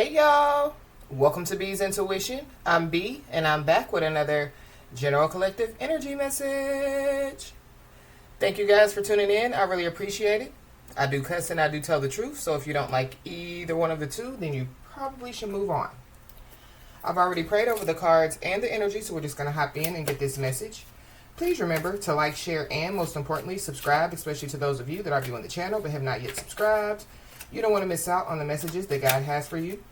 Hey y'all, welcome to B's Intuition. I'm B and I'm back with another general collective energy message. Thank you guys for tuning in. I really appreciate it. I do cuss and I do tell the truth, so if you don't like either one of the two, then you probably should move on. I've already prayed over the cards and the energy, so we're just going to hop in and get this message. Please remember to like, share, and most importantly, subscribe, especially to those of you that are viewing the channel but have not yet subscribed. You don't want to miss out on the messages that God has for you.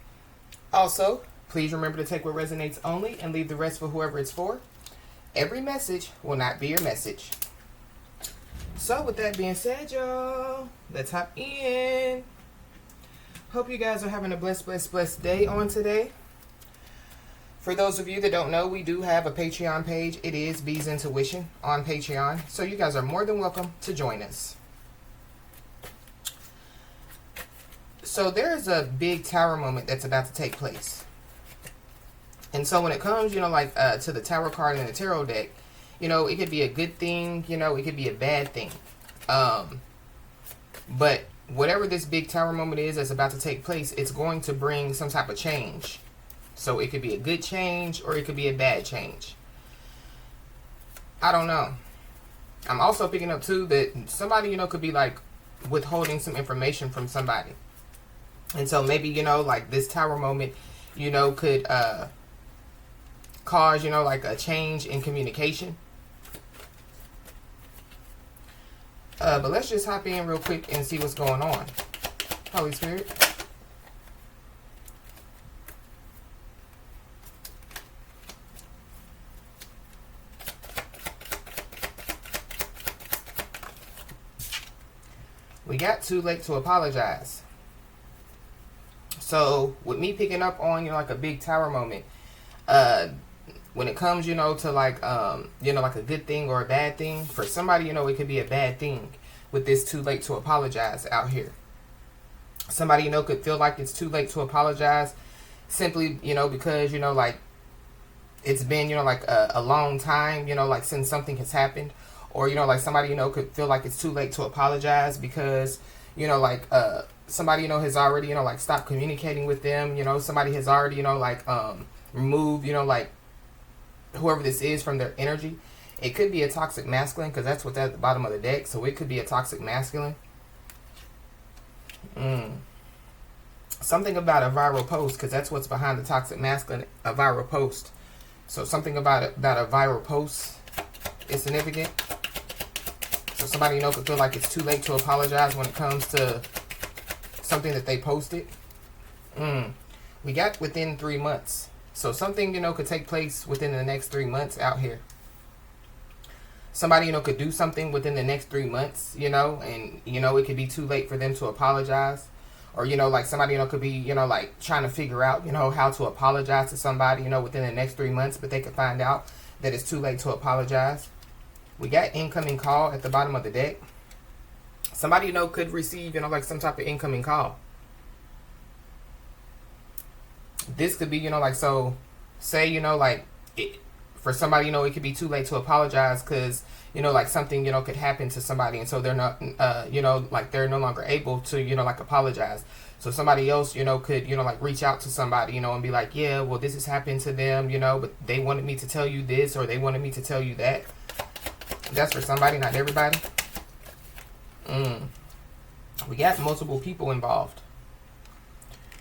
Also, please remember to take what resonates only and leave the rest for whoever it's for. Every message will not be your message. So with that being said, y'all, let's hop in. Hope you guys are having a blessed day on today. For those of you that don't know, we do have a Patreon page. It is B's Intuition on Patreon. So you guys are more than welcome to join us. So there's a big tower moment that's about to take place. And so when it comes, to the tarot card and the tarot deck, it could be a good thing, it could be a bad thing. But whatever this big tower moment is that's about to take place, it's going to bring some type of change. So it could be a good change or it could be a bad change. I don't know. I'm also picking up too that somebody, could be like withholding some information from somebody. And so maybe, this tower moment, could cause, a change in communication. But let's just hop in real quick and see what's going on. Holy Spirit. We got too late to apologize. So with me picking up on, like a big tower moment, when it comes, to like a good thing or a bad thing, for somebody, it could be a bad thing with this too late to apologize out here. Somebody, could feel like it's too late to apologize simply, because, it's been, a long time, since something has happened. Or, somebody, could feel like it's too late to apologize because, somebody, has already, stopped communicating with them. Somebody has already, removed, whoever this is from their energy. It could be a toxic masculine because that's what's at the bottom of the deck. So it could be a toxic masculine. Something about a viral post, because that's what's behind the toxic masculine, a viral post. So something about a viral post is significant. So somebody, could feel like it's too late to apologize when it comes to something that they posted. We got within 3 months. So something, could take place within the next 3 months out here. Somebody, could do something within the next 3 months, and, it could be too late for them to apologize. Or, somebody, could be, trying to figure out, how to apologize to somebody, within the next 3 months, but they could find out that it's too late to apologize. We got incoming call at the bottom of the deck. Somebody, could receive, some type of incoming call. This could be, so say, for somebody, it could be too late to apologize because, something, could happen to somebody. And so they're not, they're no longer able to, apologize. So somebody else, could, reach out to somebody, and be like, yeah, well, this has happened to them, but they wanted me to tell you this or they wanted me to tell you that. That's for somebody, not everybody. We got multiple people involved.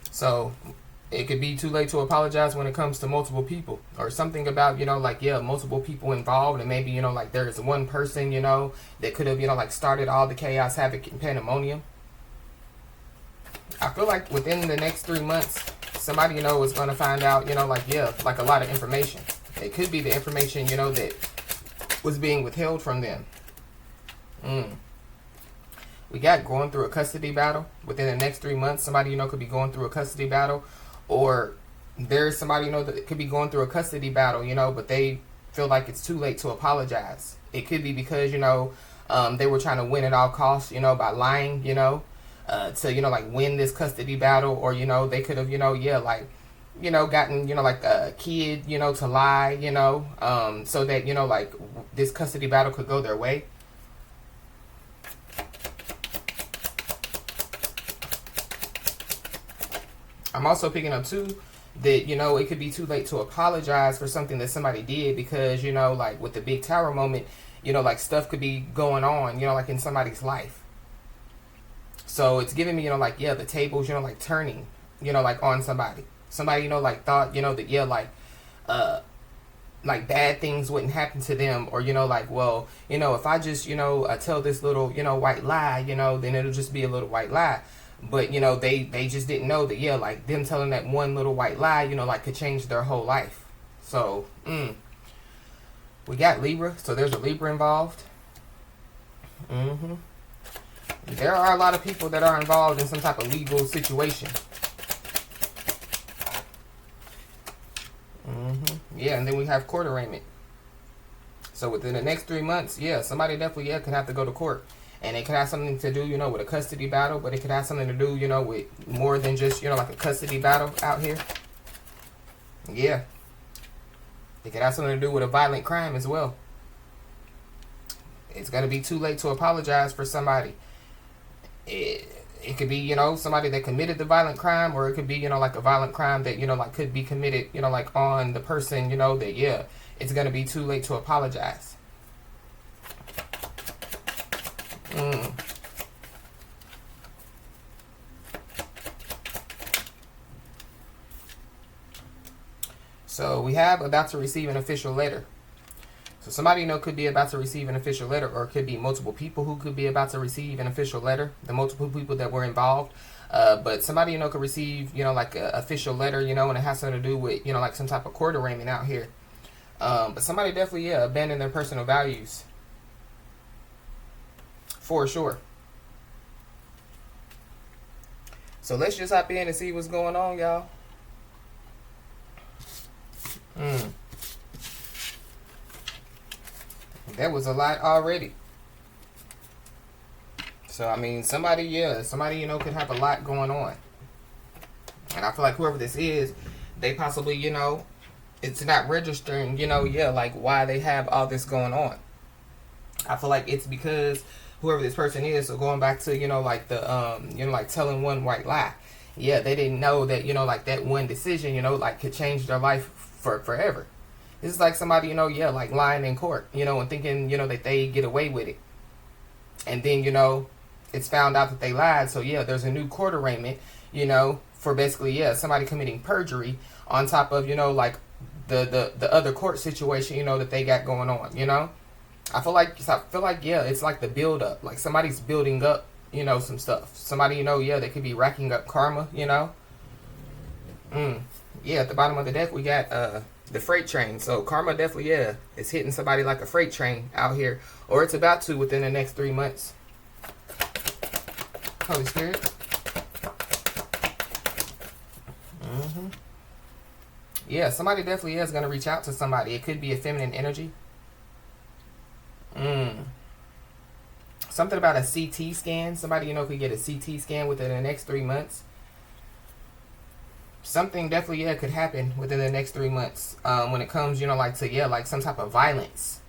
So it could be too late to apologize when it comes to multiple people. Or something about, multiple people involved. And maybe, there's one person, that could have, started all the chaos, havoc, and pandemonium. I feel like within the next 3 months, somebody, is going to find out, a lot of information. It could be the information, that was being withheld from them. We got going through a custody battle within the next 3 months. Somebody, could be going through a custody battle. Or there's somebody, that could be going through a custody battle, but they feel like it's too late to apologize. It could be because, they were trying to win at all costs, by lying, to, win this custody battle. Or, they could have, gotten, a kid, to lie, so that, this custody battle could go their way. I'm also picking up too that, it could be too late to apologize for something that somebody did, because, like with the big tower moment, like stuff could be going on, like in somebody's life. So it's giving me, like, the tables, like turning, like on somebody. Somebody, like thought, that, like bad things wouldn't happen to them, or, like, well, if I just, tell this little, white lie, then it'll just be a little white lie. But, they just didn't know that, like them telling that one little white lie, like could change their whole life. So, we got Libra, so there's a Libra involved. There are a lot of people that are involved in some type of legal situation. Yeah, and then we have court arraignment. So within the next 3 months, somebody definitely, could have to go to court. And it could have something to do, with a custody battle, but it could have something to do, with more than just, like a custody battle out here. Yeah. It could have something to do with a violent crime as well. It's going to be too late to apologize for somebody. It could be, somebody that committed the violent crime, or it could be, like a violent crime that, like could be committed, like on the person, that, it's going to be too late to apologize. So we have about to receive an official letter. So somebody, could be about to receive an official letter, or it could be multiple people who could be about to receive an official letter, the multiple people that were involved. But somebody, could receive, like an official letter, and it has something to do with, like some type of court arraignment out here. But somebody definitely, abandoned their personal values. For sure. So let's just hop in and see what's going on, y'all. That was a lot already. So, I mean, somebody, could have a lot going on. And I feel like whoever this is, they possibly, it's not registering, like why they have all this going on. I feel like it's because whoever this person is, so going back to, like the, like telling one white lie. Yeah, they didn't know that, like that one decision, like could change their life for forever. This is like somebody, like lying in court, and thinking, that they get away with it. And then, it's found out that they lied. So, there's a new court arraignment, for basically, somebody committing perjury on top of, like the other court situation, that they got going on, I feel like, it's like the build up. Like somebody's building up, some stuff. Somebody, they could be racking up karma, at the bottom of the deck, we got the freight train. So karma definitely, is hitting somebody like a freight train out here. Or it's about to within the next 3 months. Holy Spirit. Yeah, somebody definitely is going to reach out to somebody. It could be a feminine energy. Something about a CT scan. Somebody, could get a CT scan within the next 3 months. Something definitely, could happen within the next 3 months. When it comes, like to, like some type of violence.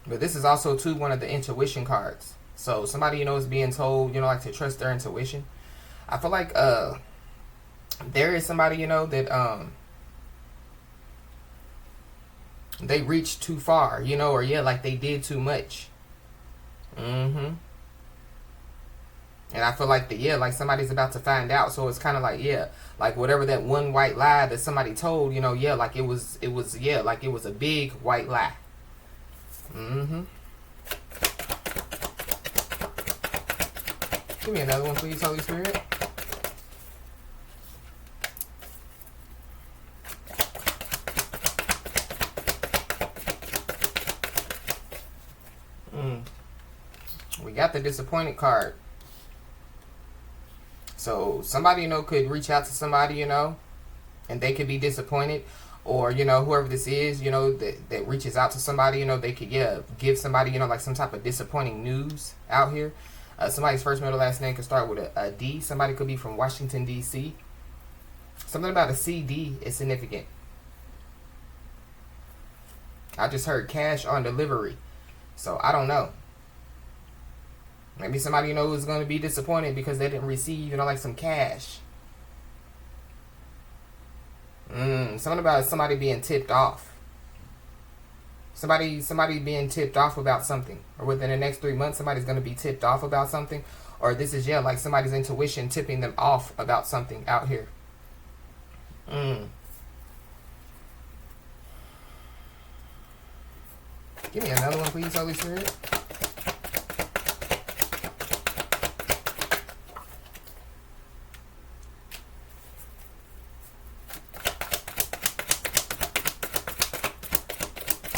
But this is also, too, one of the intuition cards. So somebody, is being told, like to trust their intuition. I feel like, there is somebody, that, they reached too far, or like they did too much. And I feel like like somebody's about to find out. So it's kind of like, like whatever that one white lie that somebody told, like it was, like it was a big white lie. Give me another one, please, Holy Spirit. We got the Disappointed card. So somebody, could reach out to somebody, and they could be disappointed. Or, whoever this is, that reaches out to somebody, they could, give somebody, like some type of disappointing news out here. Somebody's first, middle, last name could start with a D. Somebody could be from Washington, D.C. Something about a CD is significant. I just heard cash on delivery. So, I don't know. Maybe somebody, is going to be disappointed because they didn't receive, like some cash. Something about somebody being tipped off. Somebody being tipped off about something. Or within the next 3 months, somebody's going to be tipped off about something. Or this is, yeah, like somebody's intuition tipping them off about something out here. Give me another one, please, Holy Spirit.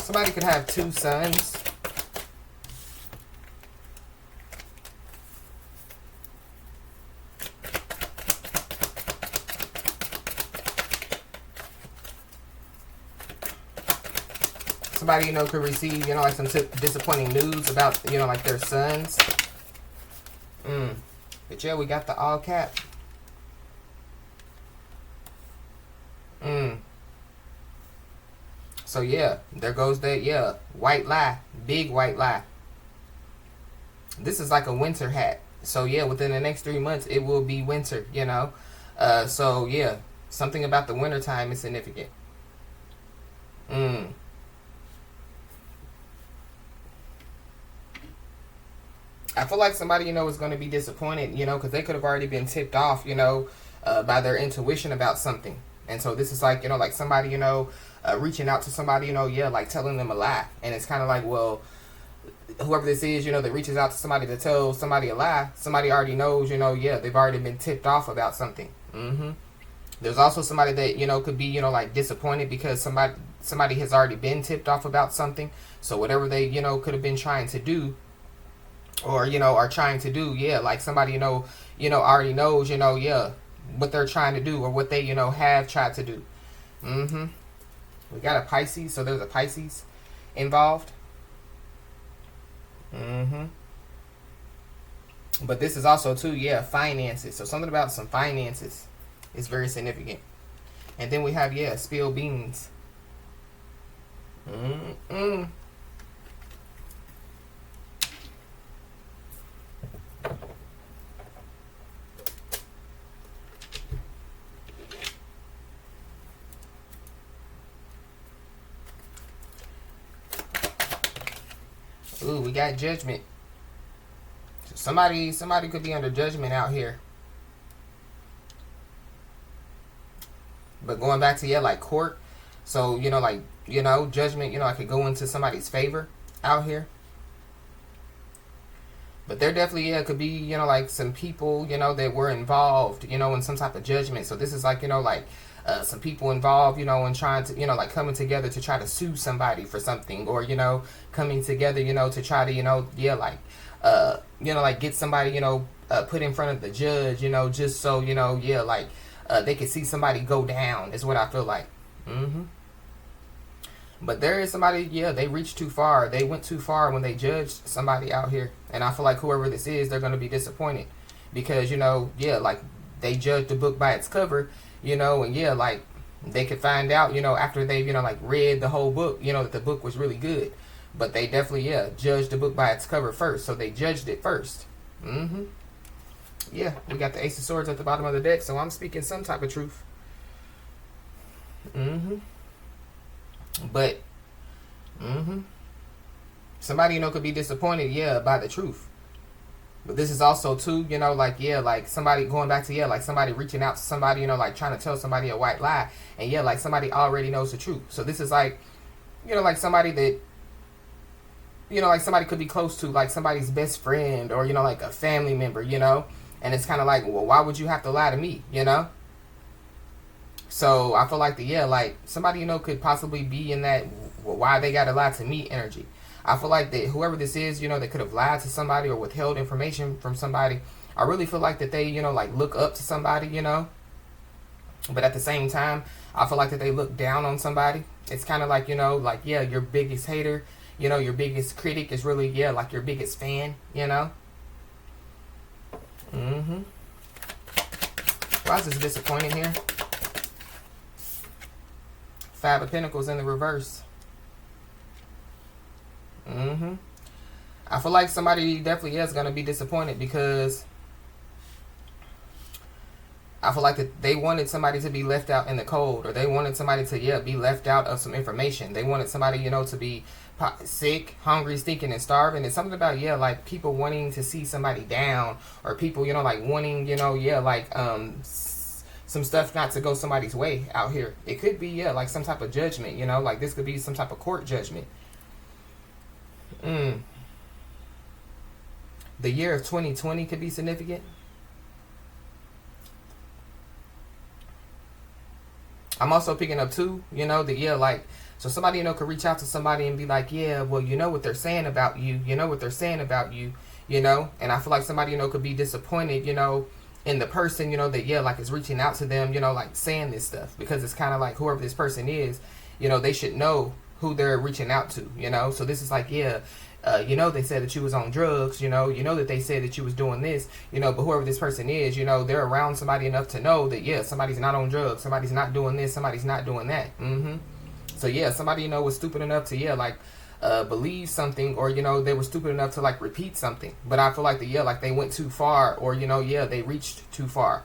Somebody could have 2 sons. Somebody, could receive, like some disappointing news about, like their sons. But yeah, we got the all cap. So yeah, there goes that, yeah, white lie. Big white lie. This is like a winter hat. So yeah, within the next 3 months, it will be winter, So yeah, something about the winter time is significant. I feel like somebody, is going to be disappointed, because they could have already been tipped off, by their intuition about something. And so this is like, like somebody, reaching out to somebody, yeah, like telling them a lie. And it's kind of like, well, whoever this is, that reaches out to somebody to tell somebody a lie, somebody already knows, yeah, they've already been tipped off about something. There's also somebody that, could be, like disappointed because somebody has already been tipped off about something. So whatever they, could have been trying to do, or are trying to do, yeah, like somebody already knows, yeah, what they're trying to do or what they have tried to do. We got a Pisces, so there's a Pisces involved. But this is also too, yeah, finances. So something about some finances is very significant. And then we have, yeah, spilled beans. Ooh, we got judgment. Somebody could be under judgment out here. But going back to, yeah, like court. So, like, judgment, I could go into somebody's favor out here. But there definitely, yeah, could be, like some people, that were involved, in some type of judgment. So this is like, like some people involved, in trying to, like coming together to try to sue somebody for something, or, coming together, to try to, yeah, like, like get somebody, put in front of the judge, just so, yeah, like they could see somebody go down is what I feel like. But there is somebody, yeah, they reached too far. They went too far when they judged somebody out here. And I feel like whoever this is, they're going to be disappointed. Because, yeah, like they judged the book by its cover, and yeah, like they could find out, after they've, like read the whole book, that the book was really good. But they definitely, yeah, judged the book by its cover first. So they judged it first. Yeah, we got the Ace of Swords at the bottom of the deck. So I'm speaking some type of truth. But somebody, could be disappointed, yeah, by the truth. But this is also too, like, yeah, like somebody going back to, yeah, like somebody reaching out to somebody, like trying to tell somebody a white lie. And yeah, like somebody already knows the truth. So this is like, like somebody that, like somebody could be close to, like somebody's best friend, or, like a family member, and it's kind of like, well, why would you have to lie to me, So I feel like like somebody, could possibly be in that, well, why they got to lie to me energy. I feel like that whoever this is, that could have lied to somebody or withheld information from somebody, I really feel like that they, like look up to somebody, but at the same time, I feel like that they look down on somebody. It's kind of like, like, yeah, your biggest hater, your biggest critic is really, yeah, like your biggest fan, Why is this disappointing here? 5 of Pentacles in the reverse. I feel like somebody definitely is going to be disappointed because I feel like that they wanted somebody to be left out in the cold, or they wanted somebody to, be left out of some information. They wanted somebody, to be sick, hungry, stinking, and starving. It's something about, like people wanting to see somebody down, or people, like wanting, like, some stuff not to go somebody's way out here. It could be, like some type of judgment, like this could be some type of court judgment. The year of 2020 could be significant. I'm also picking up too, like, so somebody, could reach out to somebody and be like, yeah, well, what they're saying about you, what they're saying about you, and I feel like somebody, could be disappointed, in the person, that, like, is reaching out to them, like saying this stuff, because it's kind of like whoever this person is, they should know who they're reaching out to, so this is like, they said that you was on drugs, that they said that you was doing this, but whoever this person is, they're around somebody enough to know that, somebody's not on drugs, somebody's not doing this, somebody's not doing that. So, somebody, was stupid enough to, like, believe something, or, they were stupid enough to, like, repeat something. But I feel like, like, they went too far, or, they reached too far.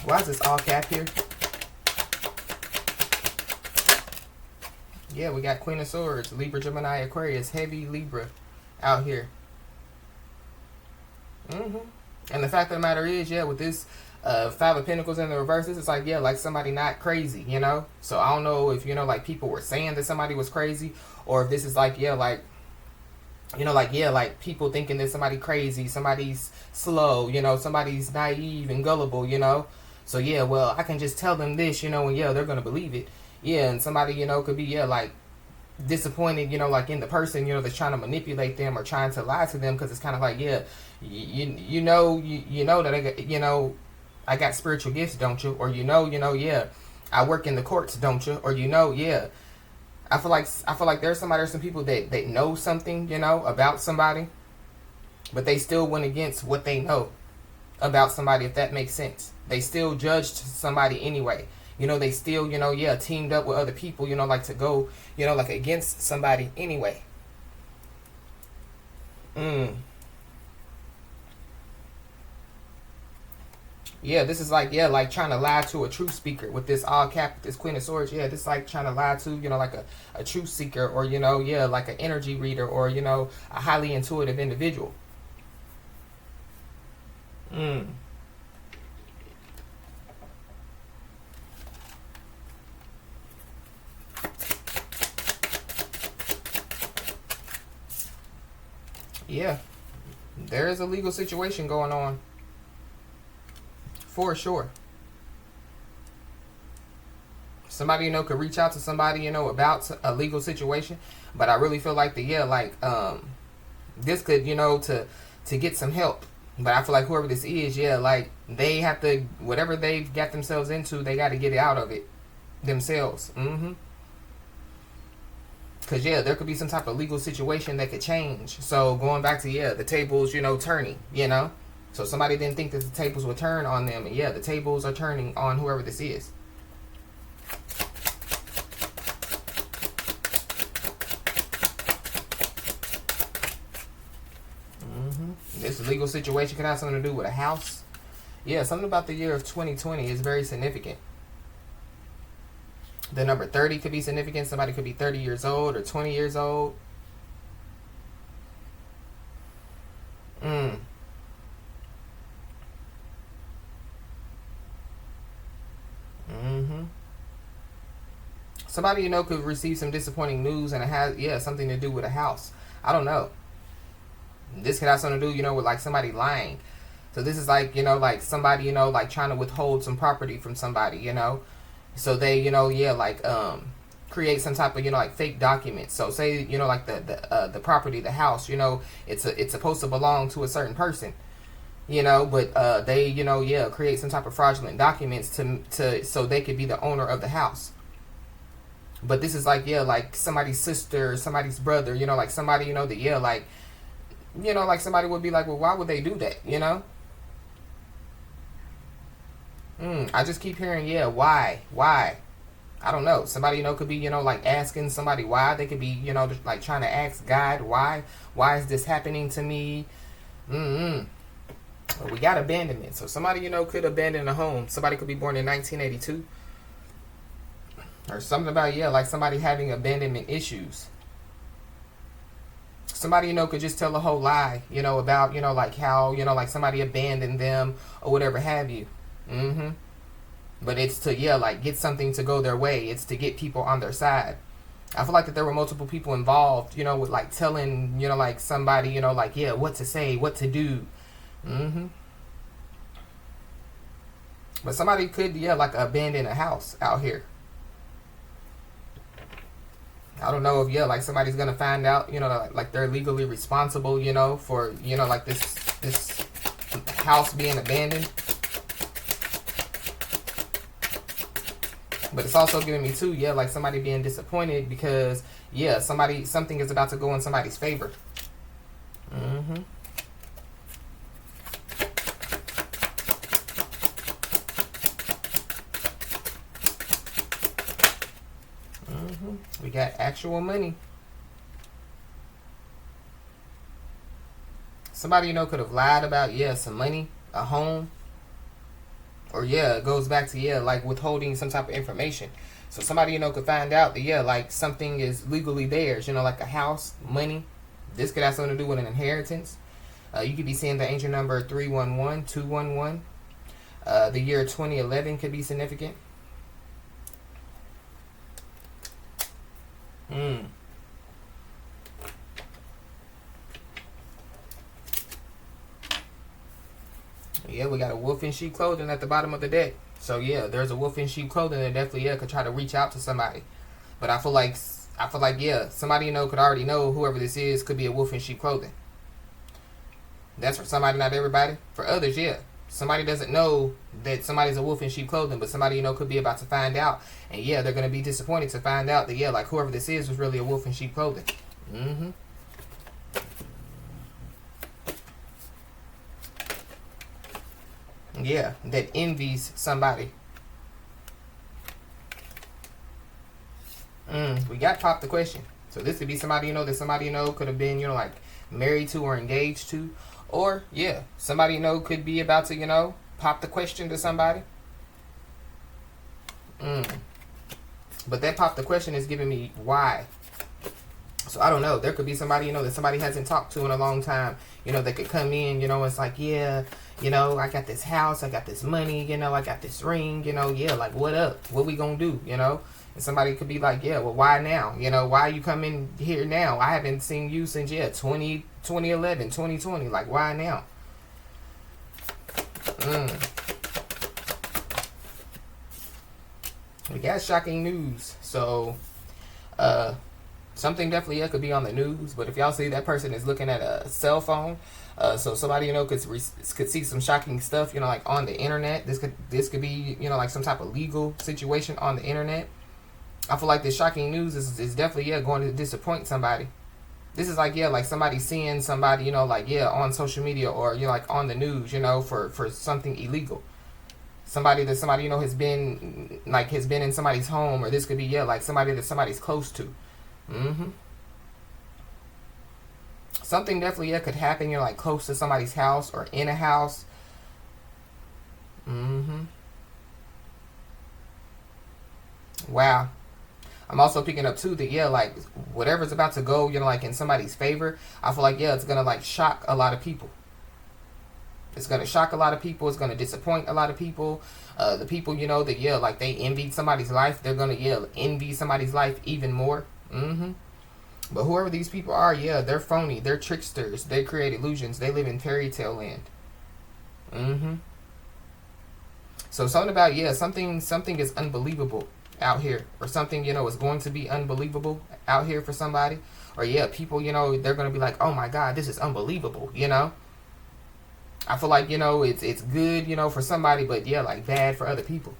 Why is this all cap here? Yeah, we got Queen of Swords, Libra, Gemini, Aquarius, heavy Libra out here. And the fact of the matter is, with this Five of Pentacles in the reverse, this is like, like somebody not crazy, So I don't know if, like people were saying that somebody was crazy, or if this is like, like, like people thinking that somebody crazy, somebody's slow, somebody's naive and gullible, So well, I can just tell them this, and they're going to believe it. And somebody, could be, like, disappointed, like, in the person, that's trying to manipulate them or trying to lie to them, because it's kind of like, you know that I got, I got spiritual gifts, don't you? Or, I work in the courts, don't you? Or, I feel like there's some people that know something, about somebody, but they still went against what they know about somebody, if that makes sense. They still judged somebody anyway. They still, teamed up with other people, like to go, like against somebody anyway. Yeah, this is like, like trying to lie to a truth speaker with this all cap, this Queen of Swords. Yeah, this is like trying to lie to, like a truth seeker, or, like an energy reader, or, a highly intuitive individual. Yeah, there is a legal situation going on, for sure. Somebody, could reach out to somebody, about a legal situation, but I really feel like this could, to get some help. But I feel like whoever this is, like, they have to, whatever they've got themselves into, they got to get out of it themselves. Because, there could be some type of legal situation that could change. So, going back to, the tables, turning, So, somebody didn't think that the tables would turn on them. And, the tables are turning on whoever this is. This legal situation could have something to do with a house. Something about the year of 2020 is very significant. The number 30 could be significant. Somebody could be 30 years old or 20 years old. Somebody, could receive some disappointing news, and it has, something to do with a house. I don't know. This could have something to do, with like somebody lying. So this is like, like somebody, like trying to withhold some property from somebody, So they, like, create some type of, like fake documents. So say, like the property, the house, it's supposed to belong to a certain person, but they, create some type of fraudulent documents to so they could be the owner of the house. But this is like, like somebody's sister, somebody's brother, like somebody, that, like, like somebody would be like, well, why would they do that, I just keep hearing, why? I don't know. Somebody, could be, like asking somebody why. They could be, like trying to ask God, why is this happening to me? But we got abandonment. So somebody, could abandon a home. Somebody could be born in 1982. Or something about, like somebody having abandonment issues. Somebody, could just tell a whole lie, about, like how, like somebody abandoned them or whatever have you. But it's to, like get something to go their way. It's to get people on their side. I feel like that there were multiple people involved, with like telling, like somebody, like, what to say, what to do. But somebody could, like abandon a house out here. I don't know if, like somebody's going to find out, like they're legally responsible, for, like this house being abandoned. But it's also giving me too, like somebody being disappointed because, something is about to go in somebody's favor. We got actual money. Somebody, could have lied about, some money, a home. Or, it goes back to, like withholding some type of information. So somebody, could find out that, like something is legally theirs, like a house, money. This could have something to do with an inheritance. You could be seeing the angel number 311, 211. The year 2011 could be significant. We got a wolf in sheep clothing at the bottom of the deck. So there's a wolf in sheep clothing that definitely could try to reach out to somebody. But I feel like somebody could already know whoever this is could be a wolf in sheep clothing. That's for somebody, not everybody. For others, somebody doesn't know that somebody's a wolf in sheep clothing, but somebody could be about to find out, and they're gonna be disappointed to find out that like whoever this is was really a wolf in sheep clothing. That envies somebody. We got pop the question. So this could be somebody, that somebody, could have been, like married to or engaged to. Or, somebody, could be about to, pop the question to somebody. But that pop the question is giving me why. So I don't know. There could be somebody, that somebody hasn't talked to in a long time. That could come in, it's like, I got this house, I got this money, I got this ring, like what up? What we gonna do, And somebody could be like, well, why now? Why you coming here now? I haven't seen you since, 2011, 2020. Like, why now? We got shocking news. So, something definitely could be on the news. But if y'all see that person is looking at a cell phone, so somebody could see some shocking stuff, like on the internet. This could be like some type of legal situation on the internet. I feel like this shocking news is definitely going to disappoint somebody. This is like somebody seeing somebody on social media or like on the news for something illegal. Somebody that somebody has been in somebody's home, or this could be like somebody that somebody's close to. Something definitely could happen, like close to somebody's house or in a house. Wow. I'm also picking up too that like whatever's about to go, like in somebody's favor, I feel like it's gonna like shock a lot of people. It's gonna shock a lot of people. It's gonna disappoint a lot of people. The people that like they envied somebody's life, they're gonna envy somebody's life even more. But whoever these people are, they're phony. They're tricksters. They create illusions. They live in fairy tale land. So something about something is unbelievable out here, or something is going to be unbelievable out here for somebody, or people they're gonna be like, oh my god, this is unbelievable. I feel like it's good for somebody, but like bad for other people.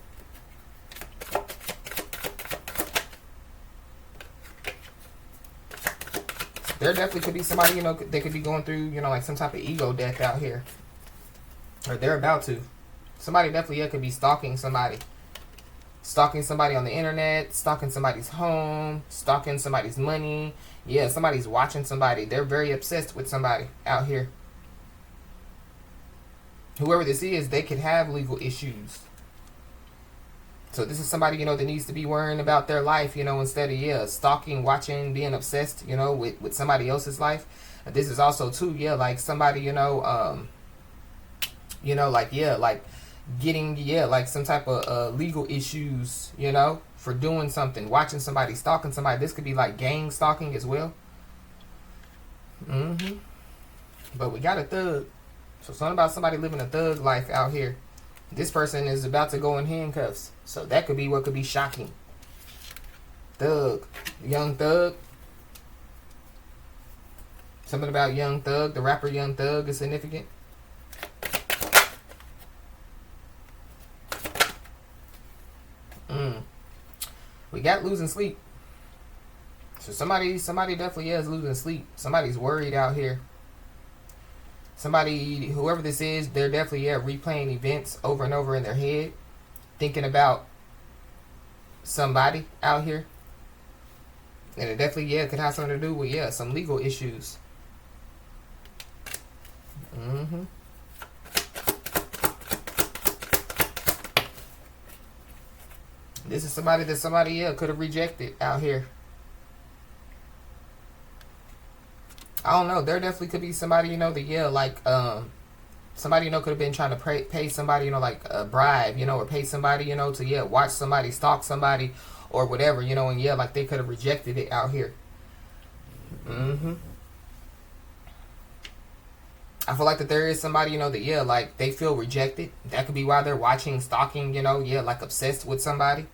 There definitely could be somebody they could be going through like some type of ego death out here, or they're about to. Somebody definitely could be stalking somebody. Stalking somebody on the internet, stalking somebody's home, stalking somebody's money. Somebody's watching somebody. They're very obsessed with somebody out here. whoever this is, they could have legal issues. So this is somebody, that needs to be worrying about their life, instead of, stalking, watching, being obsessed, with somebody else's life. This is also, too, like somebody, like getting, like some type of legal issues, for doing something, watching somebody, stalking somebody. This could be like gang stalking as well. But we got a thug. So something about somebody living a thug life out here. This person is about to go in handcuffs. So that could be what could be shocking. Thug. Young Thug. Something about Young Thug. The rapper Young Thug is significant. We got losing sleep. So somebody definitely is losing sleep. Somebody's worried out here. Somebody, whoever this is, they're definitely replaying events over and over in their head, thinking about somebody out here. And it definitely could have something to do with some legal issues. This is somebody that somebody could have rejected out here. I don't know. There definitely could be somebody, somebody, could have been trying to pay somebody, like a bribe, or pay somebody, to, watch somebody, stalk somebody, or whatever, and like they could have rejected it out here. I feel like that there is somebody, that, like they feel rejected. That could be why they're watching, stalking, like obsessed with somebody.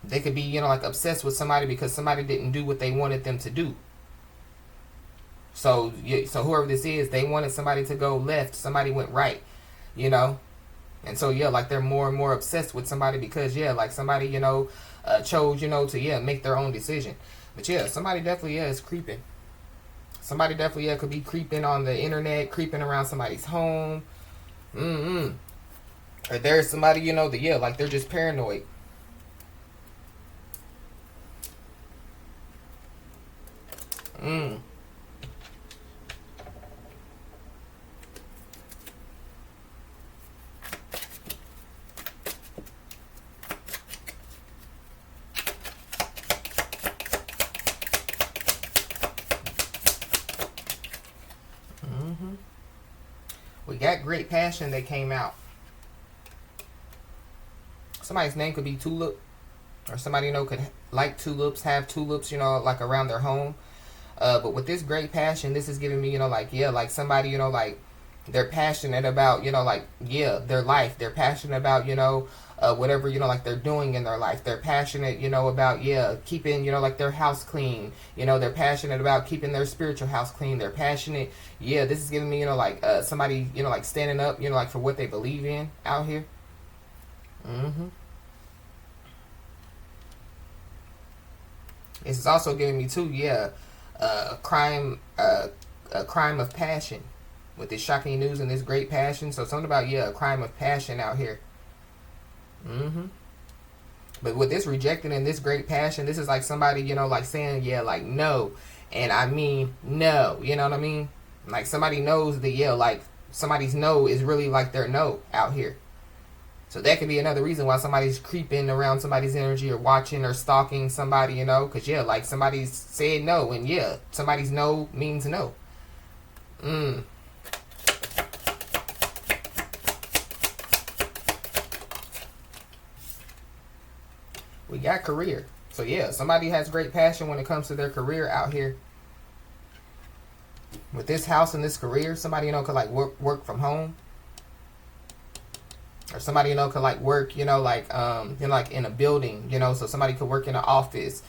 They could be, like obsessed with somebody because somebody didn't do what they wanted them to do. So whoever this is, they wanted somebody to go left. Somebody went right, And so, like they're more and more obsessed with somebody because, like somebody, chose, to, make their own decision. But, somebody definitely, is creeping. Somebody definitely, could be creeping on the internet, creeping around somebody's home. Or there's somebody, that, like they're just paranoid. We got great passion that came out. Somebody's name could be Tulip. Or somebody, could like tulips, have tulips, like around their home. But with this great passion, this is giving me, like somebody, like they're passionate about, their life. They're passionate about, whatever, like they're doing in their life. They're passionate, about, keeping, like their house clean. They're passionate about keeping their spiritual house clean. They're passionate. This is giving me, like somebody, like standing up, like for what they believe in out here. This is also giving me too, a crime of passion, with this shocking news and this great passion. So something about a crime of passion out here. But with this rejecting and this great passion, this is like somebody, like saying like no, and I mean no. You know what I mean? Like somebody knows the like somebody's no is really like their no out here. So that could be another reason why somebody's creeping around somebody's energy or watching or stalking somebody, because, like somebody's said no, and somebody's no means no. We got career. So, somebody has great passion when it comes to their career out here. With this house and this career, somebody, could like work from home. Or somebody, could like work, like like in a building, so somebody could work in an office.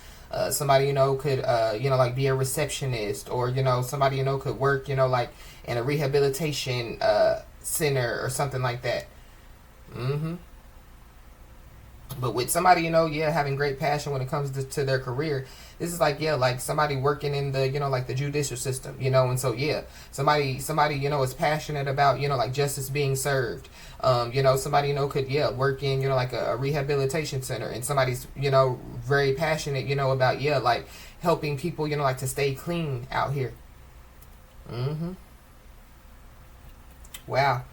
Somebody, could, like be a receptionist, or, somebody, could work, like in a rehabilitation center or something like that. But with somebody, having great passion when it comes to their career, this is like, like somebody working in the, like the judicial system, and so, somebody, is passionate about, like justice being served. Somebody, could, work in, like a rehabilitation center, and somebody's, very passionate, about, like helping people, like to stay clean out here. Wow.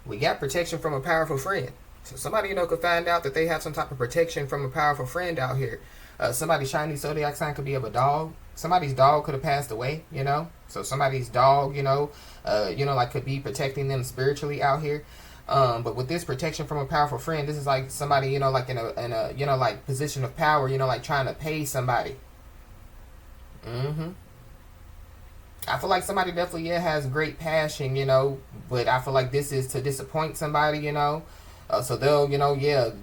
We got protection from a powerful friend. So somebody, could find out that they have some type of protection from a powerful friend out here. Somebody's shiny zodiac sign could be of a dog. Somebody's dog could have passed away, So somebody's dog, like could be protecting them spiritually out here. But with this protection from a powerful friend, this is like somebody, like in a like position of power, like trying to pay somebody. I feel like somebody definitely has great passion, but I feel like this is to disappoint somebody, so they'll,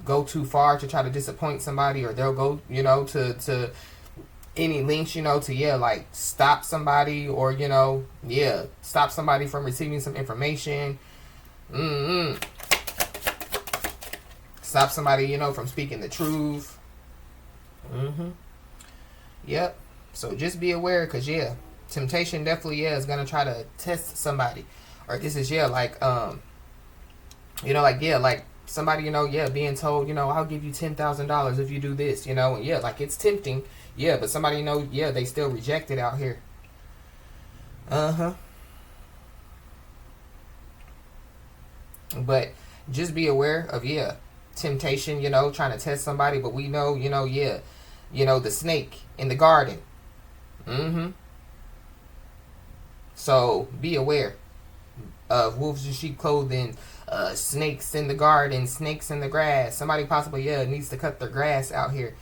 go too far to try to disappoint somebody, or they'll go, to any lengths, to, like stop somebody, or, stop somebody from receiving some information. Stop somebody, from speaking the truth. Yep. So just be aware, because, temptation definitely, is going to try to test somebody. Or this is, like, like somebody, being told, I'll give you $10,000 if you do this, and like it's tempting. But somebody, they still reject it out here. But just be aware of, temptation, trying to test somebody. But we know, the snake in the garden. So be aware of wolves in sheep clothing, snakes in the garden, snakes in the grass. Somebody possibly, needs to cut their grass out here.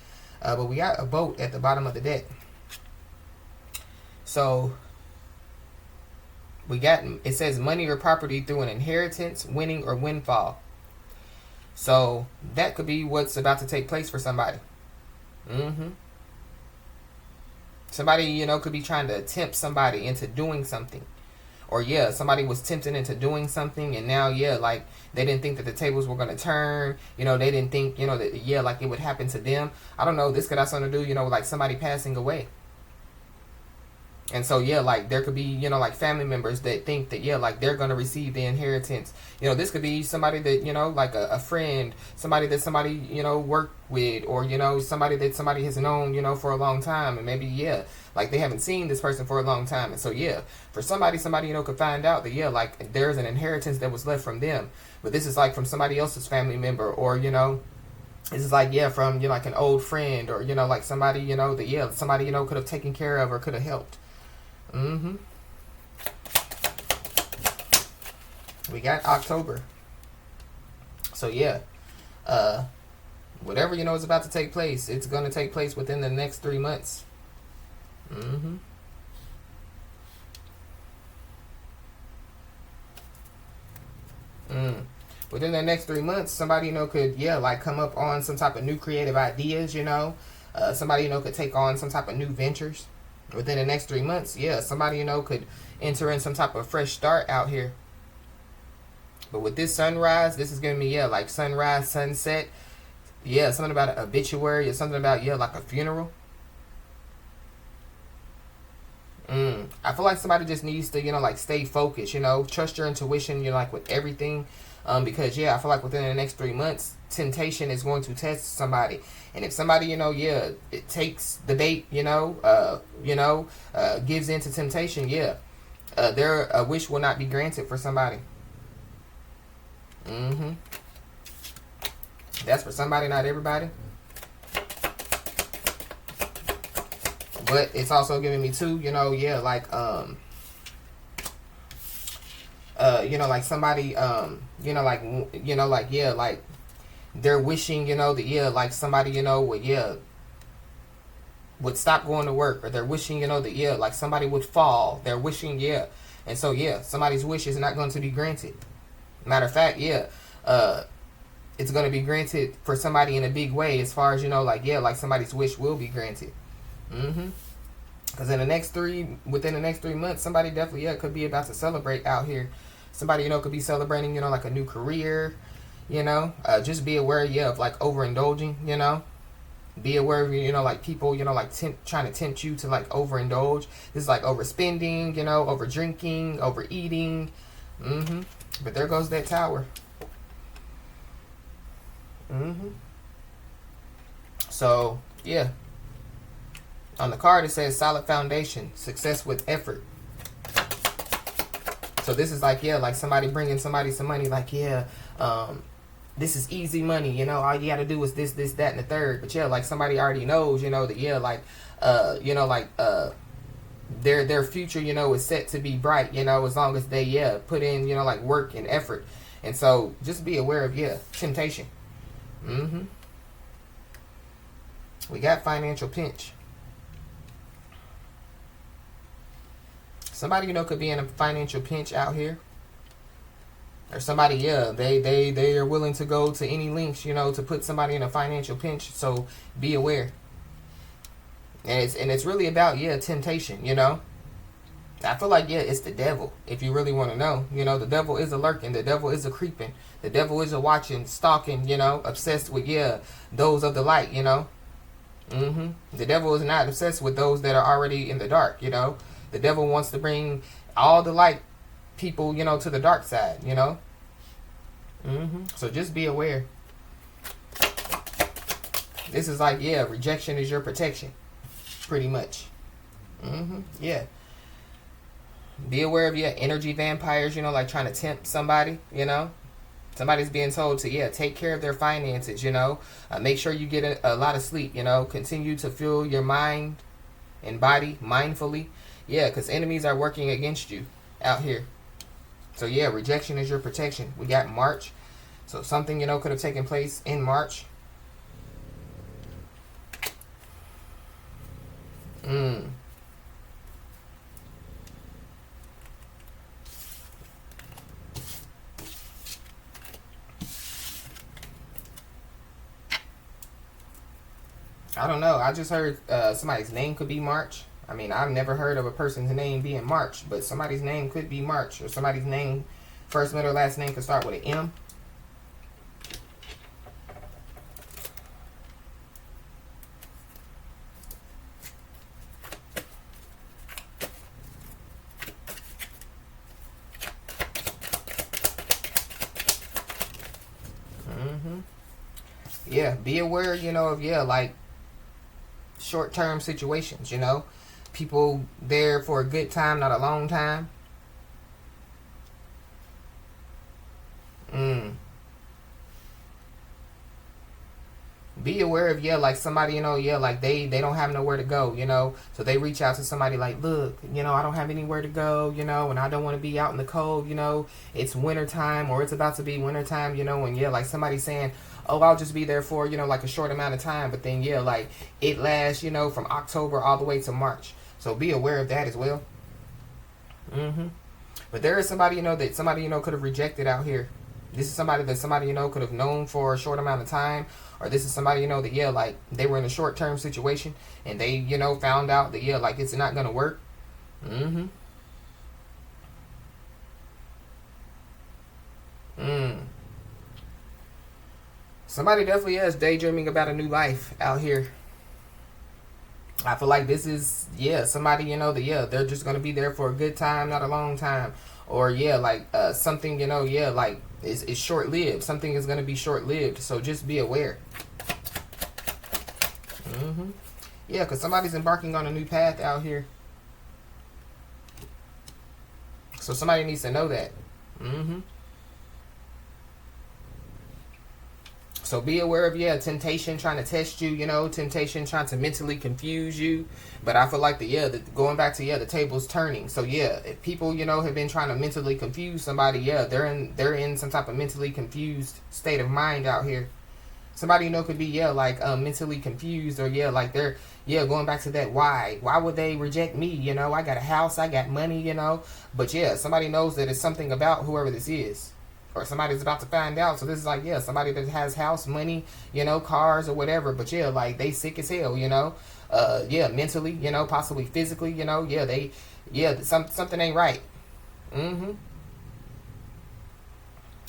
But we got a boat at the bottom of the deck. So we got, it says money or property through an inheritance, winning, or windfall. So that could be what's about to take place for somebody. Somebody, could be trying to tempt somebody into doing something. Or, somebody was tempted into doing something, and now, like, they didn't think that the tables were going to turn. They didn't think, that, like, it would happen to them. I don't know. This could have something to do, like, somebody passing away. And so, like, there could be, like, family members that think that, like, they're going to receive the inheritance. This could be somebody that, like a friend, somebody that somebody, worked with, or, somebody that somebody has known, for a long time. And maybe, like, they haven't seen this person for a long time. And so, for somebody, could find out that, like, there's an inheritance that was left from them. But this is, like, from somebody else's family member, or, this is like, from, like, an old friend, or, like somebody, that, somebody, could have taken care of or could have helped. We got October. So whatever is about to take place, it's going to take place within the next 3 months. Within the next 3 months, somebody could like come up on some type of new creative ideas. Somebody could take on some type of new ventures. Within the next 3 months, somebody, could enter in some type of fresh start out here. But with this sunrise, this is going to be, like sunrise, sunset. Something about an obituary, or something about, like a funeral. I feel like somebody just needs to, like stay focused, trust your intuition, like with everything. Because, I feel like within the next 3 months, temptation is going to test somebody. And if somebody, it takes the bait, gives in to temptation, their wish will not be granted for somebody. That's for somebody, not everybody. But it's also giving me too, like, like somebody, like they're wishing, that, like somebody, would stop going to work, or they're wishing, that, like somebody would fall. They're wishing, and so, somebody's wish is not going to be granted. Matter of fact, it's going to be granted for somebody in a big way, as far as, like somebody's wish will be granted. Because within the next 3 months, somebody definitely, could be about to celebrate out here. Somebody, could be celebrating, like a new career, just be aware, of like overindulging, be aware of, like people, like trying to tempt you to like overindulge. This is like overspending, over drinking, overeating. But there goes that tower. So, on the card, it says solid foundation, success with effort. So this is like, yeah, like somebody bringing somebody some money, like, yeah, this is easy money, you know, all you got to do is this, that, and the third. But yeah, like somebody already knows, you know, that, yeah, like, you know, like, their future, you know, is set to be bright, you know, as long as they, yeah, put in, you know, like work and effort. And so just be aware of, yeah, temptation. We got financial pinch. Somebody, you know, could be in a financial pinch out here. Or somebody, yeah, they are willing to go to any lengths, you know, to put somebody in a financial pinch. So be aware. And it's really about, yeah, temptation, you know. I feel like, yeah, it's the devil, if you really want to know. You know, the devil is a lurking. The devil is a creeping. The devil is a watching, stalking, you know, obsessed with, yeah, those of the light, you know. The devil is not obsessed with those that are already in the dark, you know. The devil wants to bring all the light people, you know, to the dark side, you know. So just be aware. This is like, yeah, rejection is your protection, pretty much. Yeah. Be aware of, yeah, energy vampires, you know, like trying to tempt somebody, you know. Somebody's being told to, yeah, take care of their finances, you know. Make sure you get a lot of sleep, you know. Continue to fill your mind and body mindfully. Yeah, because enemies are working against you out here. So, yeah, rejection is your protection. We got March. So, something, you know, could have taken place in March. I don't know. I just heard somebody's name could be March. I mean, I've never heard of a person's name being March, but somebody's name could be March, or somebody's name, first, middle, last name could start with an M. Yeah, be aware, you know, of, yeah, like short-term situations, you know. People there for a good time, not a long time. Be aware of, yeah, like somebody, you know, yeah, like they don't have nowhere to go, you know. So they reach out to somebody like, look, you know, I don't have anywhere to go, you know, and I don't want to be out in the cold, you know. It's wintertime, or it's about to be wintertime, you know, and yeah, like somebody saying, oh, I'll just be there for, you know, like a short amount of time. But then, yeah, like it lasts, you know, from October all the way to March. So be aware of that as well. But there is somebody, you know, that somebody, you know, could have rejected out here. This is somebody that somebody, you know, could have known for a short amount of time. Or this is somebody, you know, that, yeah, like they were in a short-term situation and they, you know, found out that, yeah, like it's not going to work. Somebody definitely is daydreaming about a new life out here. I feel like this is, yeah, somebody, you know, that, yeah, they're just going to be there for a good time, not a long time. Or, yeah, like something, you know, yeah, like it's short-lived. Something is going to be short-lived. So just be aware. Yeah, because somebody's embarking on a new path out here. So somebody needs to know that. So be aware of, yeah, temptation trying to test you, you know, temptation trying to mentally confuse you. But I feel like going back to, yeah, the table's turning. So yeah, if people, you know, have been trying to mentally confuse somebody, yeah, they're in some type of mentally confused state of mind out here. Somebody, you know, could be, yeah, like mentally confused, or yeah, like they're, yeah, going back to that why would they reject me, you know, I got a house, I got money, you know. But yeah, somebody knows that it's something about whoever this is. Or somebody's about to find out. So this is like, yeah, somebody that has house, money, you know, cars or whatever. But yeah, like they sick as hell, you know. Yeah, mentally, you know, possibly physically, you know. Yeah, something ain't right.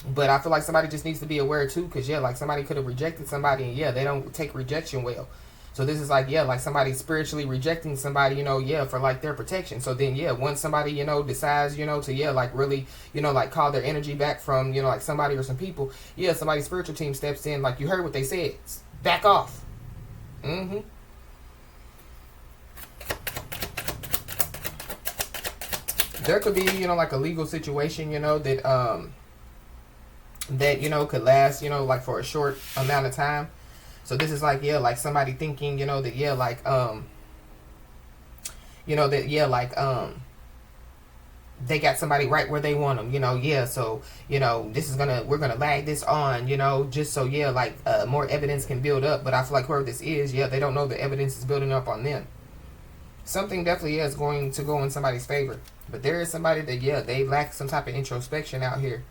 But I feel like somebody just needs to be aware too, because yeah, like somebody could have rejected somebody, and yeah, they don't take rejection well. So this is like, yeah, like somebody spiritually rejecting somebody, you know, yeah, for like their protection. So then, yeah, once somebody, you know, decides, you know, to, yeah, like really, you know, like call their energy back from, you know, like somebody or some people, yeah, somebody's spiritual team steps in, like you heard what they said, back off. There could be, like a legal situation, that could last, like for a short amount of time. So this is like, like somebody thinking, that, they got somebody right where they want them, so, we're gonna lag this on, just so, more evidence can build up. But I feel like whoever this is, they don't know the evidence is building up on them. Something definitely is going to go in somebody's favor. But there is somebody that, they lack some type of introspection out here.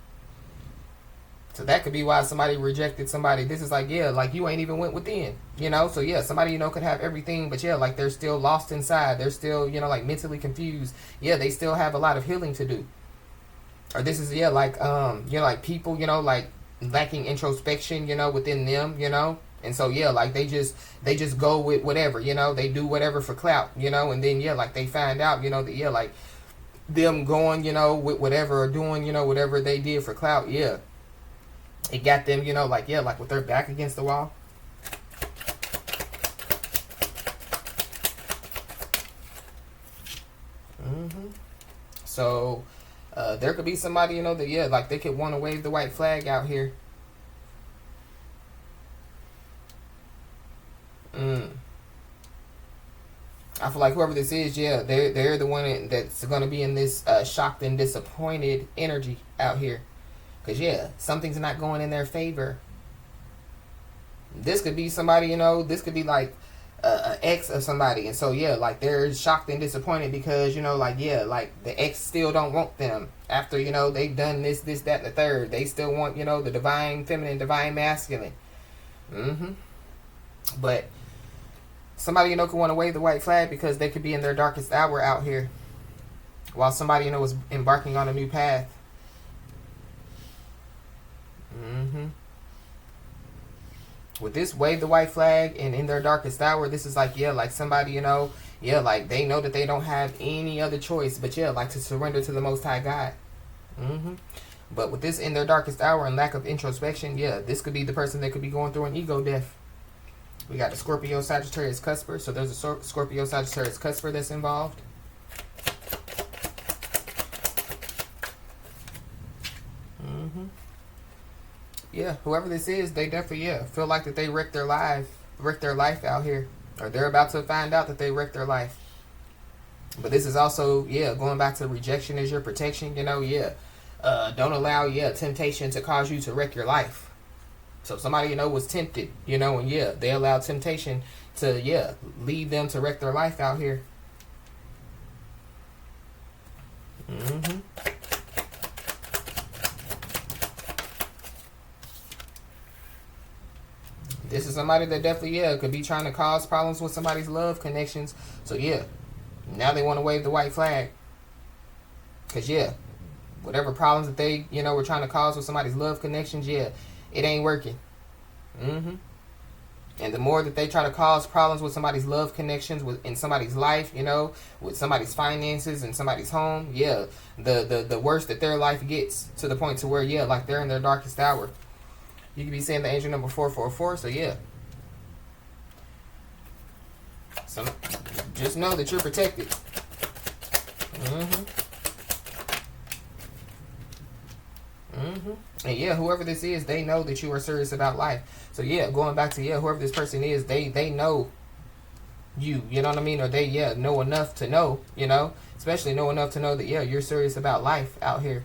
So that could be why somebody rejected somebody. This is like, like you ain't even went within, So somebody, could have everything, but like they're still lost inside. They're still, like mentally confused. They still have a lot of healing to do. Or this is, like, like people, like lacking introspection, within them, And so, like they just go with whatever, they do whatever for clout, and then, like they find out, that, like them going, with whatever or doing, whatever they did for clout, it got them, like with their back against the wall. So, there could be somebody, that, like they could want to wave the white flag out here. I feel like whoever this is, they're the one that's going to be in this shocked and disappointed energy out here. Because, something's not going in their favor. This could be somebody, this could be like an ex of somebody. And so, like they're shocked and disappointed because, like the ex still don't want them. After, they've done this, that, and the third. They still want, the divine feminine, divine masculine. But somebody, could want to wave the white flag because they could be in their darkest hour out here. While somebody, is embarking on a new path. With this wave the white flag and in their darkest hour, this is like, like somebody, like they know that they don't have any other choice but, like to surrender to the Most High God. But with this in their darkest hour and lack of introspection, this could be the person that could be going through an ego death. We got the Scorpio Sagittarius cusper, so there's a Scorpio Sagittarius cusper that's involved. Whoever this is, they definitely, feel like that they wrecked their life out here. Or they're about to find out that they wrecked their life. But this is also, going back to rejection as your protection, don't allow, temptation to cause you to wreck your life. So somebody, was tempted, and they allowed temptation to, lead them to wreck their life out here. This is somebody that definitely, could be trying to cause problems with somebody's love connections. So, now they want to wave the white flag. Because, whatever problems that they, were trying to cause with somebody's love connections, it ain't working. And the more that they try to cause problems with somebody's love connections in somebody's life, with somebody's finances and somebody's home, the worse that their life gets, to the point to where, like they're in their darkest hour. You could be saying the angel number 444, so So just know that you're protected. And whoever this is, they know that you are serious about life. So going back to whoever this person is, they know you know what I mean? Or they know enough to know, especially know enough to know that you're serious about life out here.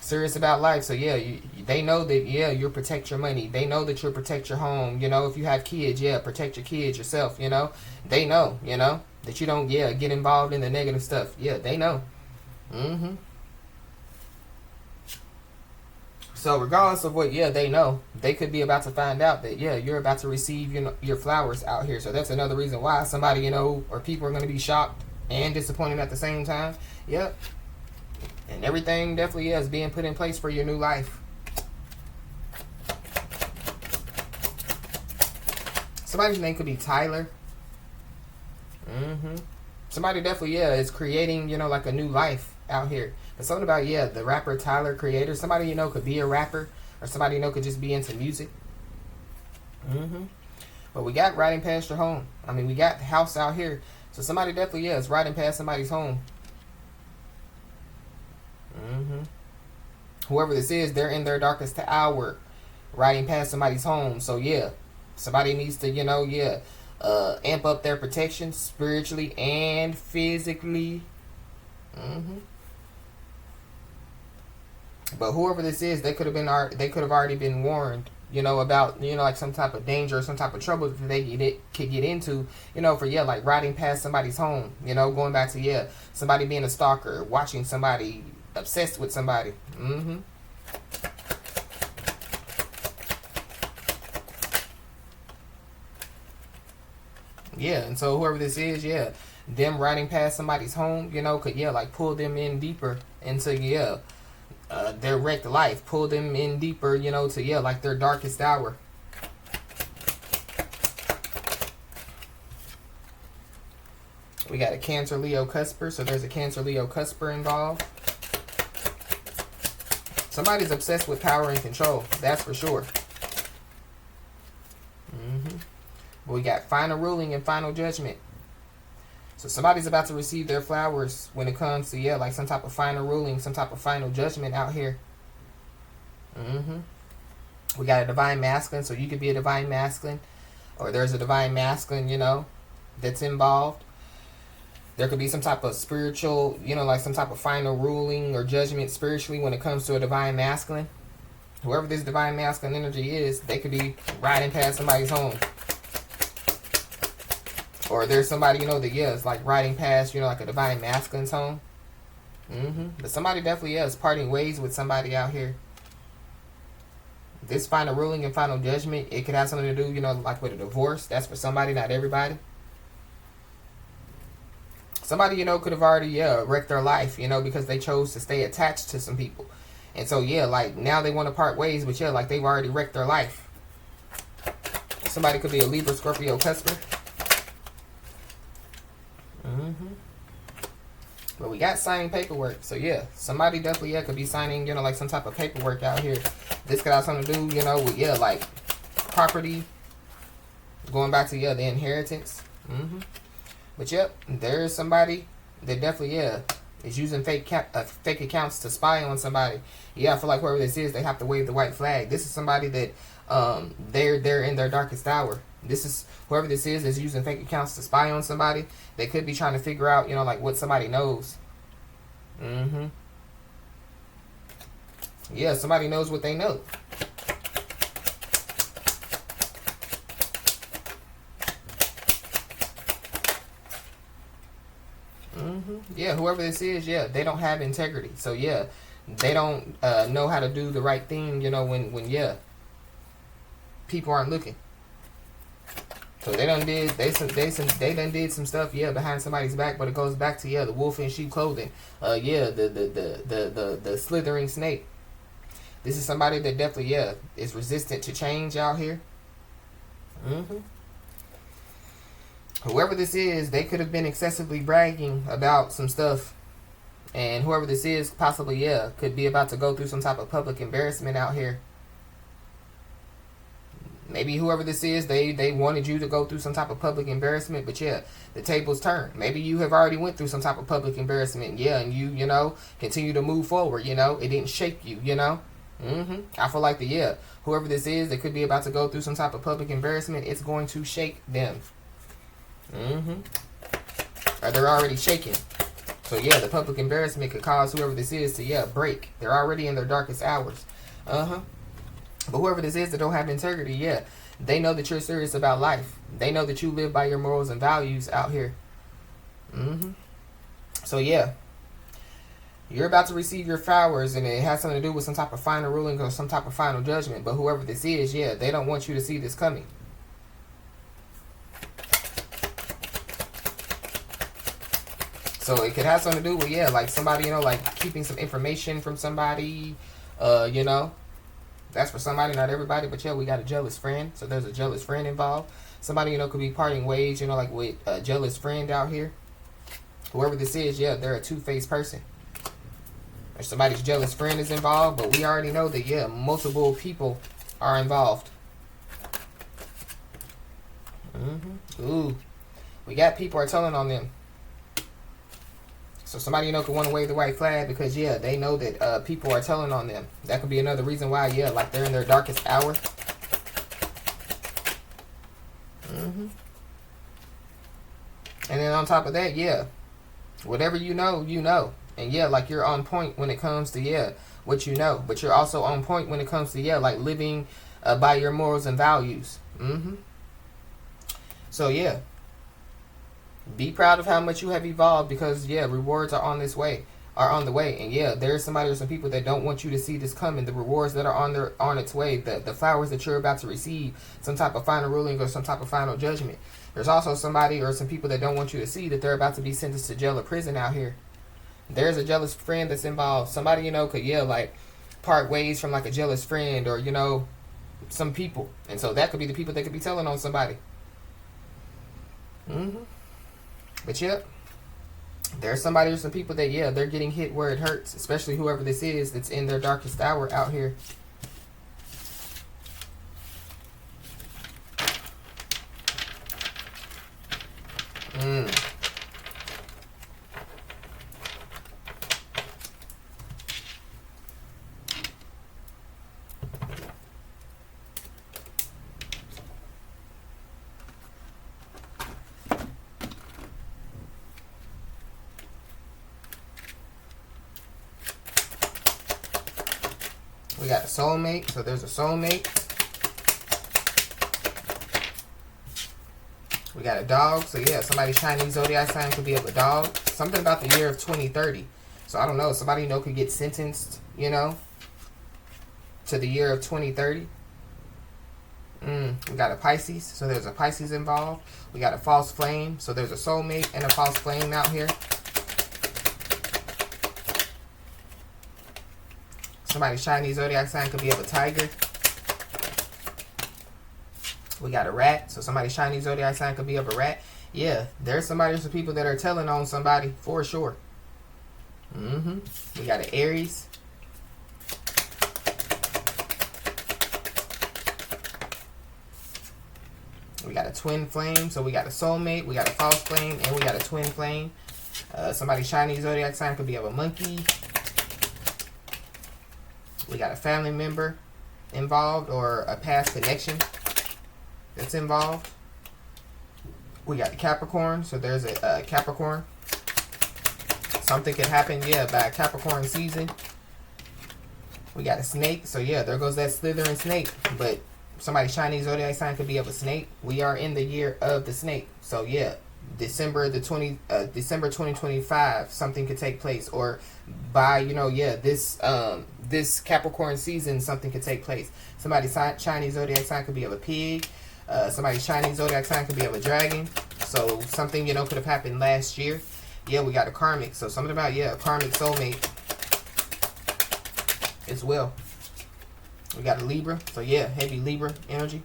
Serious about life. So they know that you'll protect your money. They know that you'll protect your home. If you have kids, protect your kids yourself. They know that you don't get involved in the negative stuff. They know. So regardless of what they know, they could be about to find out that you're about to receive your flowers out here. So that's another reason why somebody or people are going to be shocked and disappointed at the same time. And everything definitely is being put in place for your new life. Somebody's name could be Tyler. Somebody definitely is creating like a new life out here. But something about the rapper Tyler Creator. Somebody could be a rapper, or somebody could just be into music. But we got riding past your home. I mean, we got the house out here. So somebody definitely, yeah, is riding past somebody's home. Whoever this is, they're in their darkest hour, riding past somebody's home. So yeah, somebody needs to, amp up their protection spiritually and physically. But whoever this is, they could have already been warned, about, like some type of danger or some type of trouble that they could get into, like riding past somebody's home, going back to, somebody being a stalker, watching somebody, obsessed with somebody. Yeah, and so whoever this is, them riding past somebody's home, could, like pull them in deeper into, their wrecked life, pull them in deeper, to, like their darkest hour. We got a Cancer Leo cusper, so there's a Cancer Leo cusper involved. Somebody's obsessed with power and control, that's for sure. But we got final ruling and final judgment. So somebody's about to receive their flowers when it comes to, like some type of final ruling, some type of final judgment out here. We got a divine masculine, so you could be a divine masculine, or there's a divine masculine, that's involved. There could be some type of spiritual, like some type of final ruling or judgment spiritually when it comes to a divine masculine. Whoever this divine masculine energy is, they could be riding past somebody's home. Or there's somebody, that, is like riding past, like a divine masculine's home. But somebody definitely, is parting ways with somebody out here. This final ruling and final judgment, it could have something to do, like with a divorce. That's for somebody, not everybody. Somebody, could have already, wrecked their life, because they chose to stay attached to some people. And so, like, now they want to part ways, but, like, they've already wrecked their life. Somebody could be a Libra, Scorpio, cusper. But we got signing paperwork. So, somebody definitely, could be signing, like some type of paperwork out here. This could have something to do, with, like, property. Going back to, the inheritance. But, there's somebody that definitely, is using fake accounts to spy on somebody. I feel like whoever this is, they have to wave the white flag. This is somebody that, they're in their darkest hour. This is, whoever this is using fake accounts to spy on somebody. They could be trying to figure out, like what somebody knows. Somebody knows what they know. Whoever this is, they don't have integrity. So, they don't know how to do the right thing, when people aren't looking. So they done did some stuff, behind somebody's back, but it goes back to, the wolf in sheep clothing. The slithering snake. This is somebody that definitely, is resistant to change out here. Whoever this is, they could have been excessively bragging about some stuff. And whoever this is, possibly, could be about to go through some type of public embarrassment out here. Maybe whoever this is, they wanted you to go through some type of public embarrassment, but the tables turn. Maybe you have already went through some type of public embarrassment, and you continue to move forward, it didn't shake you, I feel like whoever this is, they could be about to go through some type of public embarrassment, it's going to shake them. Or they're already shaking. So the public embarrassment could cause whoever this is to break. They're already in their darkest hours. But whoever this is that don't have integrity, they know that you're serious about life. They know that you live by your morals and values out here. So you're about to receive your flowers, and it has something to do with some type of final ruling or some type of final judgment. But whoever this is, they don't want you to see this coming. So it could have something to do with, like somebody, like keeping some information from somebody, That's for somebody, not everybody, but we got a jealous friend. So there's a jealous friend involved. Somebody, could be parting ways, like with a jealous friend out here. Whoever this is, they're a two-faced person. Or somebody's jealous friend is involved, but we already know that, multiple people are involved. Ooh. We got people are telling on them. So somebody, you know, could want to wave the white flag because, yeah, they know that people are telling on them. That could be another reason why, yeah, like they're in their darkest hour. And then on top of that, yeah, whatever you know, you know. And yeah, like you're on point when it comes to, yeah, what you know. But you're also on point when it comes to, yeah, like living by your morals and values. So yeah, be proud of how much you have evolved because, yeah, rewards are on the way. And yeah, there's somebody or some people that don't want you to see this coming. The rewards that are on its way, the flowers that you're about to receive, some type of final ruling or some type of final judgment. There's also somebody or some people that don't want you to see that they're about to be sentenced to jail or prison out here. There's a jealous friend that's involved. Somebody, you know, could, yeah, like part ways from like a jealous friend or, you know, some people. And so that could be the people that could be telling on somebody. But yep, there's somebody or some people that, yeah, they're getting hit where it hurts, especially whoever this is that's in their darkest hour out here. We got a soulmate, so there's a soulmate. We got a dog, so yeah, somebody's Chinese zodiac sign could be of a dog. Something about the year of 2030. So I don't know, somebody, you know, could get sentenced, you know, to the year of 2030. We got a Pisces, so there's a Pisces involved. We got a false flame, so there's a soulmate and a false flame out here. Somebody's Chinese zodiac sign could be of a tiger. We got a rat, so somebody's Chinese zodiac sign could be of a rat. Yeah, there's somebody or some people that are telling on somebody for sure. We got an Aries. We got a twin flame, so we got a soulmate, we got a false flame, and we got a twin flame. Somebody's Chinese zodiac sign could be of a monkey. We got a family member involved or a past connection that's involved. We got a Capricorn, so there's a Capricorn. Something could happen, yeah, by a Capricorn season. We got a snake, so yeah, there goes that slithering snake. But somebody's Chinese zodiac sign could be of a snake. We are in the year of the snake, so yeah, December 2025, something could take place, or by, you know, yeah, this Capricorn season, something could take place. Somebody's Chinese zodiac sign could be of a pig. Somebody's Chinese zodiac sign could be of a dragon. So something, you know, could have happened last year. Yeah, we got a karmic. So something about, yeah, a karmic soulmate as well. We got a Libra. So yeah, heavy Libra energy.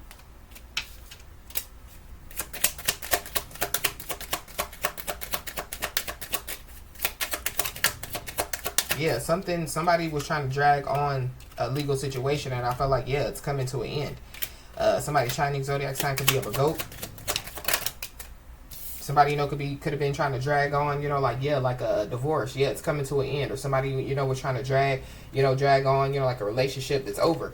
Yeah, somebody was trying to drag on a legal situation, and I felt like, yeah, it's coming to an end. Somebody's Chinese zodiac sign could be of a goat. Somebody, you know, could have been trying to drag on, you know, like, yeah, like a divorce. Yeah, it's coming to an end. Or somebody, you know, was trying to drag on, you know, like a relationship that's over.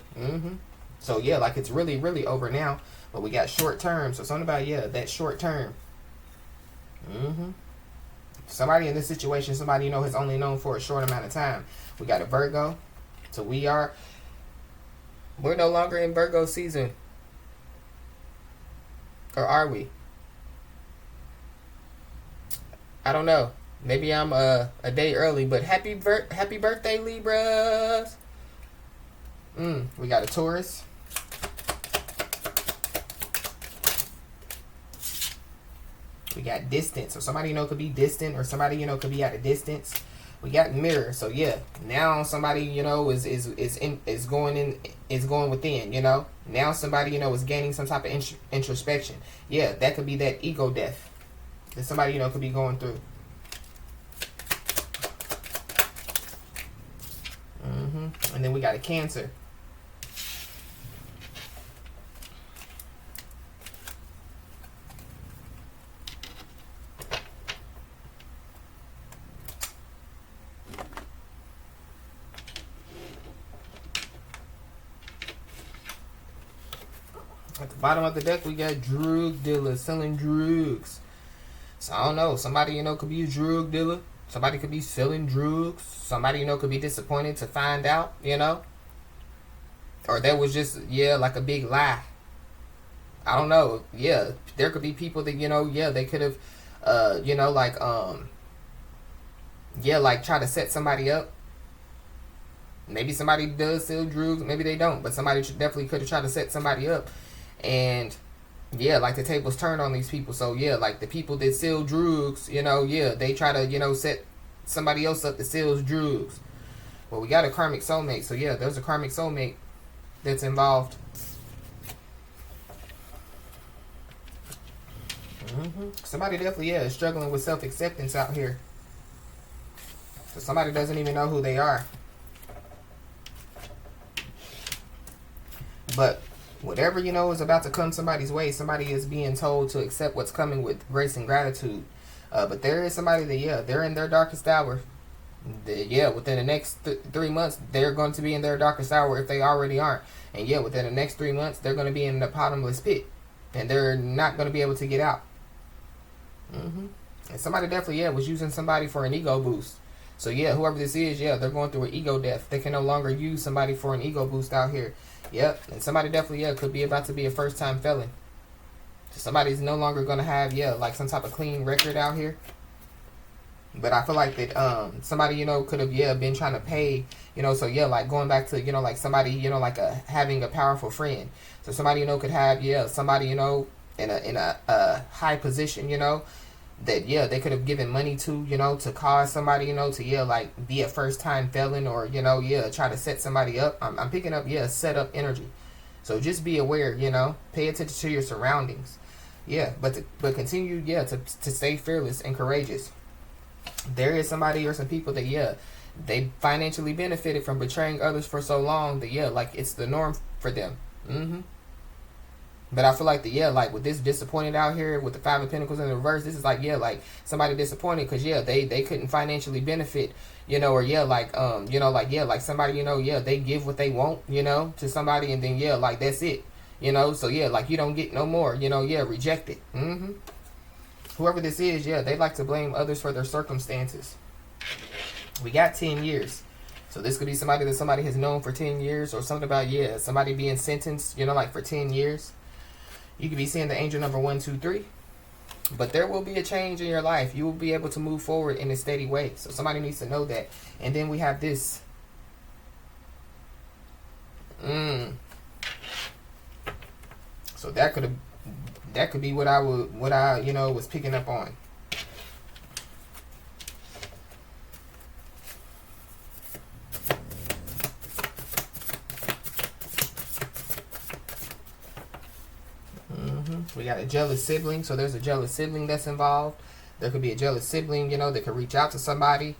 So yeah, like it's really, really over now. But we got short term. So something about, yeah, that short term. Somebody in this situation, somebody, you know, has only known for a short amount of time. We got a Virgo. So we're no longer in Virgo season. Or are we? I don't know. Maybe I'm a day early, but happy birthday, Libras. We got a Taurus. We got distance. So somebody, you know, could be distant, or somebody, you know, could be at a distance. We got mirror. So yeah, now somebody, you know, is going within, you know. Now somebody, you know, is gaining some type of introspection. Yeah, that could be that ego death that somebody, you know, could be going through. And then we got a Cancer. At the bottom of the deck, we got drug dealer selling drugs. So I don't know. Somebody, could be a drug dealer. Somebody could be selling drugs. Somebody, could be disappointed to find out, Or that was just, like a big lie. I don't know. Yeah, there could be people that, they could have, like try to set somebody up. Maybe somebody does sell drugs, maybe they don't, but somebody definitely could have tried to set somebody up. And like the tables turned on these people. So like the people that sell drugs, they try to, set somebody else up that sells drugs. Well, we got a karmic soulmate. So there's a karmic soulmate that's involved. Somebody definitely is struggling with self-acceptance out here. So somebody doesn't even know who they are. But whatever, is about to come somebody's way, somebody is being told to accept what's coming with grace and gratitude. But there is somebody that, they're in their darkest hour. Within the next 3 months, they're going to be in their darkest hour if they already aren't. And within the next 3 months, they're going to be in the bottomless pit. And they're not going to be able to get out. And somebody definitely, was using somebody for an ego boost. So whoever this is, they're going through an ego death. They can no longer use somebody for an ego boost out here. And somebody definitely, could be about to be a first-time felon. So somebody's no longer going to have, like some type of clean record out here. But I feel like that somebody, could have, been trying to pay, so like going back to, like somebody, like having a powerful friend. So somebody, could have, somebody, in a high position, that, they could have given money to, to cause somebody, to, like be a first-time felon or, try to set somebody up. I'm picking up, set up energy. So just be aware, pay attention to your surroundings. But continue, to stay fearless and courageous. There is somebody or some people that, they financially benefited from betraying others for so long that, like it's the norm for them. But I feel like like with this disappointed out here with the Five of Pentacles in the reverse, this is like, like somebody disappointed because, they couldn't financially benefit, or like somebody, they give what they want, to somebody and then, like that's it, so like you don't get no more, reject it. Whoever this is, they like to blame others for their circumstances. We got 10 years. So this could be somebody that somebody has known for 10 years or something about, somebody being sentenced, like for 10 years. You could be seeing the angel number 1, 2, 3. But there will be a change in your life. You will be able to move forward in a steady way. So somebody needs to know that. And then we have this. So that could be what I was picking up on. We got a jealous sibling. So there's a jealous sibling that's involved. There could be a jealous sibling, that could reach out to somebody.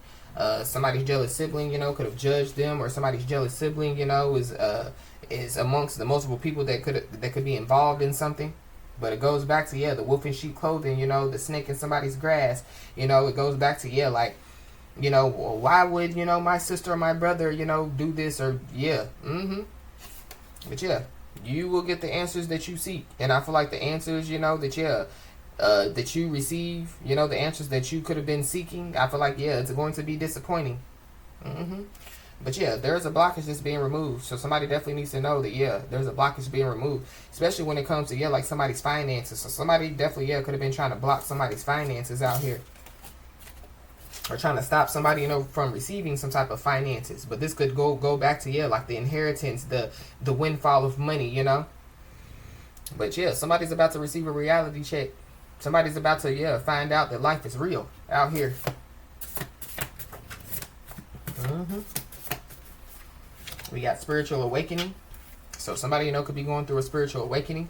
Somebody's jealous sibling, could have judged them, or somebody's jealous sibling, is amongst the multiple people that could be involved in something. But it goes back to, the wolf in sheep clothing, the snake in somebody's grass. It goes back to, like, why would, my sister or my brother, do this or, But, you will get the answers that you seek. And I feel like the answers, that you receive, the answers that you could have been seeking, I feel like, it's going to be disappointing. But there's a blockage that's being removed. So somebody definitely needs to know that, there's a blockage being removed. Especially when it comes to, like somebody's finances. So somebody definitely, could have been trying to block somebody's finances out here. Or trying to stop somebody, from receiving some type of finances. But this could go back to, like the inheritance, the windfall of money, But somebody's about to receive a reality check. Somebody's about to, find out that life is real out here. We got spiritual awakening. So somebody, could be going through a spiritual awakening.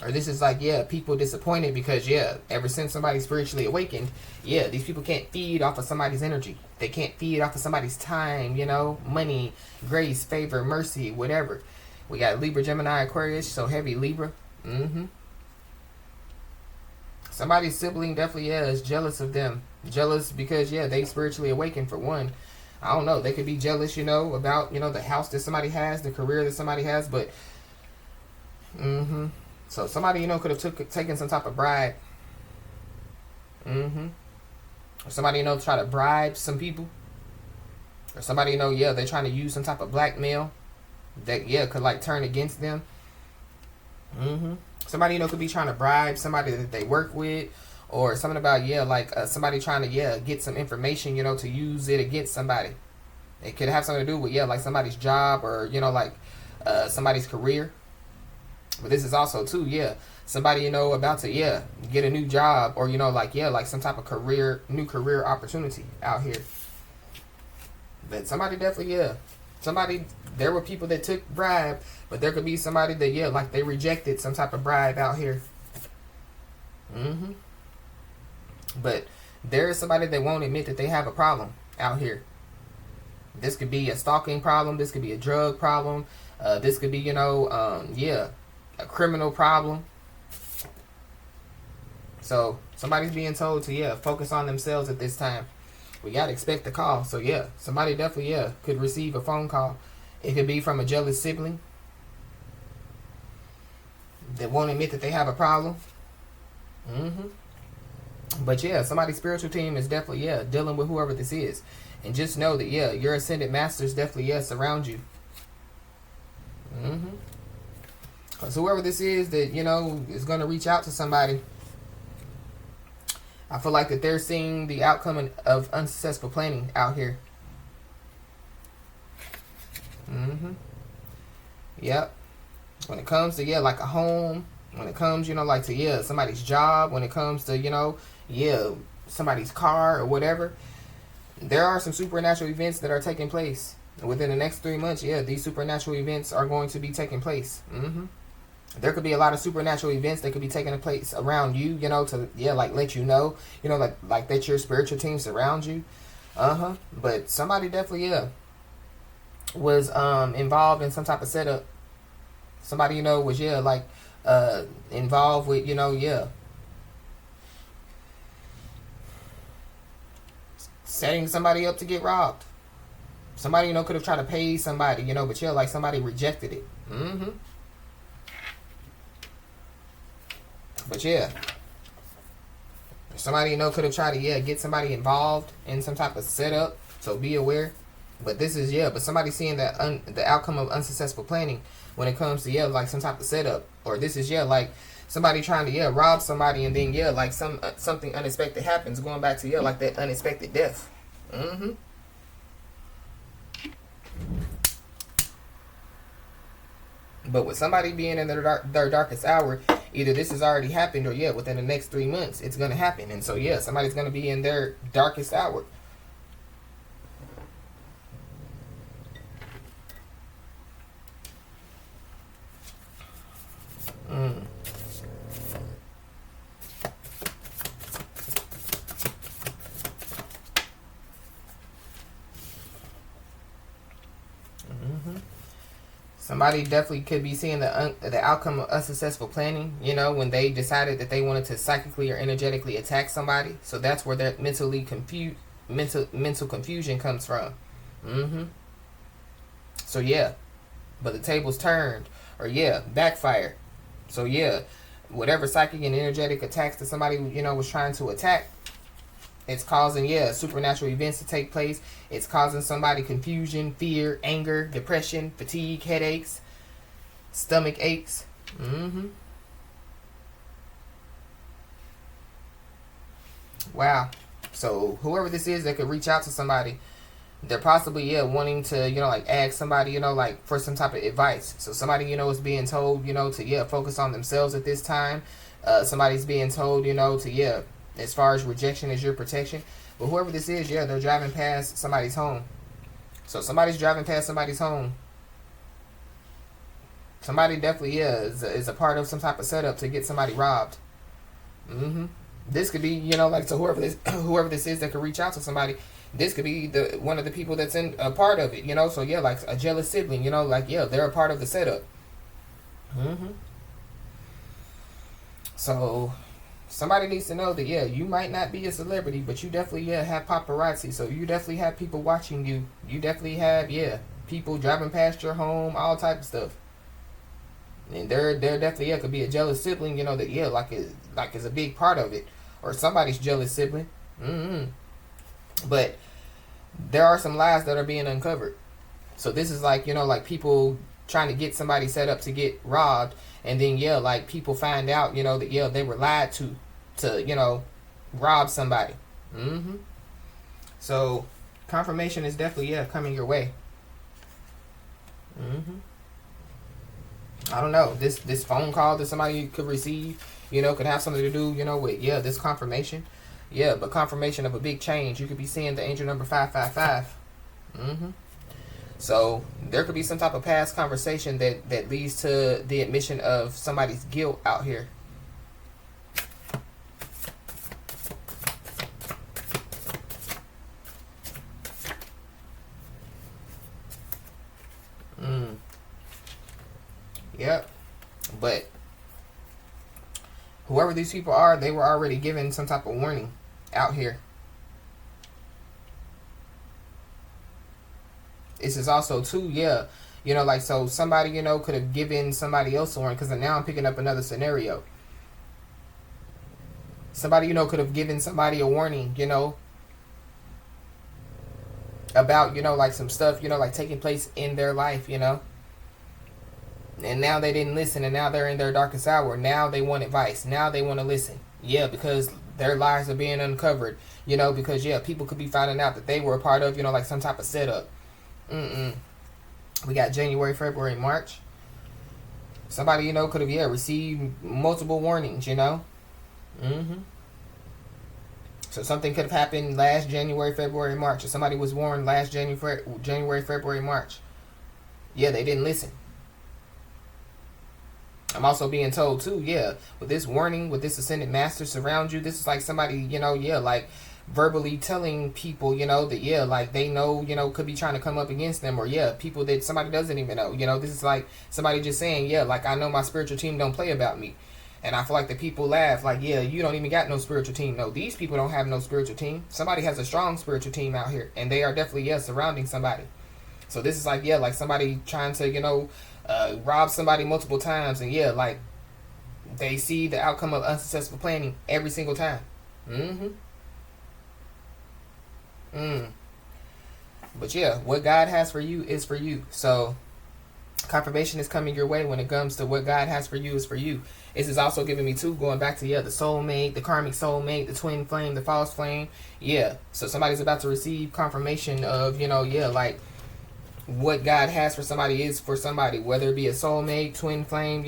Or this is like, people disappointed because, ever since somebody spiritually awakened, these people can't feed off of somebody's energy. They can't feed off of somebody's time, money, grace, favor, mercy, whatever. We got Libra, Gemini, Aquarius, so heavy Libra. Somebody's sibling definitely, is jealous of them. Jealous because, they spiritually awakened for one. I don't know. They could be jealous, about, the house that somebody has, the career that somebody has, but, So somebody, could have taken some type of bribe. Mm-hmm. Or somebody, try to bribe some people. Or somebody, they're trying to use some type of blackmail that, could, like, turn against them. Mm-hmm. Somebody, could be trying to bribe somebody that they work with. Or something about, somebody trying to, get some information, to use it against somebody. It could have something to do with, like, somebody's job or, somebody's career. But this is also, too, somebody, about to, get a new job or, like some type of new career opportunity out here. But somebody definitely, there were people that took bribe, but there could be somebody that, like they rejected some type of bribe out here. Mm-hmm. But there is somebody that won't admit that they have a problem out here. This could be a stalking problem. This could be a drug problem. This could be, a criminal problem. So somebody's being told to, focus on themselves at this time. We got to expect the call. So, somebody definitely, could receive a phone call. It could be from a jealous sibling that won't admit that they have a problem. Mm-hmm. But, somebody's spiritual team is definitely, dealing with whoever this is. And just know that, your ascended masters definitely, surround you. Mm-hmm. Because whoever this is that, is going to reach out to somebody, I feel like that they're seeing the outcome of unsuccessful planning out here. Mm-hmm. Yep. When it comes to, like a home, when it comes, like to, somebody's job, when it comes to, somebody's car or whatever, there are some supernatural events that are taking place. Within the next 3 months, these supernatural events are going to be taking place. Mm-hmm. There could be a lot of supernatural events that could be taking place around you, to, like let you know, like that your spiritual team surrounds you. Uh-huh. But somebody definitely, was involved in some type of setup. Somebody, was, involved with, setting somebody up to get robbed. Somebody, could have tried to pay somebody, but like somebody rejected it. Mm-hmm. But somebody, could have tried to, get somebody involved in some type of setup. So be aware. But this is, but somebody seeing that the outcome of unsuccessful planning when it comes to, like some type of setup. Or this is, like somebody trying to, rob somebody and then, like something unexpected happens. Going back to, like that unexpected death. Mm-hmm. But with somebody being in their darkest hour, either this has already happened or, within the next 3 months, it's going to happen. And so, somebody's going to be in their darkest hour. Mm. Mm-hmm. Somebody definitely could be seeing the outcome of unsuccessful planning, when they decided that they wanted to psychically or energetically attack somebody. So that's where that mental confusion comes from. Mm-hmm. So, but the tables turned or, backfired. So, whatever psychic and energetic attacks that somebody, was trying to attack, it's causing, supernatural events to take place. It's causing somebody confusion, fear, anger, depression, fatigue, headaches, stomach aches. Mm-hmm. Wow. So whoever this is that could reach out to somebody, they're possibly, wanting to, like ask somebody, like for some type of advice. So somebody, is being told, to, focus on themselves at this time. Somebody's being told, to, as far as rejection is your protection. But whoever this is, they're driving past somebody's home. So somebody's driving past somebody's home. Somebody definitely is a part of some type of setup to get somebody robbed. Mm-hmm. This could be, like so whoever this is that could reach out to somebody. This could be one of the people that's in a part of it, So like a jealous sibling, they're a part of the setup. Mm-hmm. So somebody needs to know that, you might not be a celebrity, but you definitely, have paparazzi. So you definitely have people watching you. You definitely have, people driving past your home, all type of stuff. And there definitely could be a jealous sibling, that like is a big part of it, or somebody's jealous sibling. But there are some lies that are being uncovered. So this is like, like people trying to get somebody set up to get robbed, and then like people find out, that they were lied to rob somebody. So confirmation is definitely coming your way. I don't know. This phone call that somebody could receive, could have something to do, with this confirmation. Yeah, but confirmation of a big change. You could be seeing the angel number 555. So there could be some type of past conversation that leads to the admission of somebody's guilt out here. Yep. But whoever these people are, they were already given some type of warning out here. This is also too, like, so somebody, could have given somebody else a warning, because now I'm picking up another scenario. Somebody, could have given somebody a warning, about, like some stuff, like taking place in their life, and now they didn't listen, and now they're in their darkest hour. Now they want advice. Now they want to listen. Yeah, because their lies are being uncovered, because, people could be finding out that they were a part of, like some type of setup. We got January, February, March. Somebody, could have, received multiple warnings, So something could have happened last January, February, March. Or somebody was warned last January, February, March. Yeah, they didn't listen. I'm also being told too, with this warning, with this ascended master surround you, this is like somebody, like verbally telling people, that, like they know, could be trying to come up against them, or people that somebody doesn't even know. This is like somebody just saying, like, I know my spiritual team don't play about me. And I feel like the people laugh, like, you don't even got no spiritual team. No, these people don't have no spiritual team. Somebody has a strong spiritual team out here, and they are definitely, surrounding somebody. So this is like, like somebody trying to, rob somebody multiple times, and like they see the outcome of unsuccessful planning every single time. But what God has for you is for you. So confirmation is coming your way when it comes to what God has for you is for you. This is also giving me too, going back to the soulmate, the karmic soulmate, the twin flame, the false flame. So somebody's about to receive confirmation of, like what God has for somebody is for somebody, whether it be a soulmate, twin flame,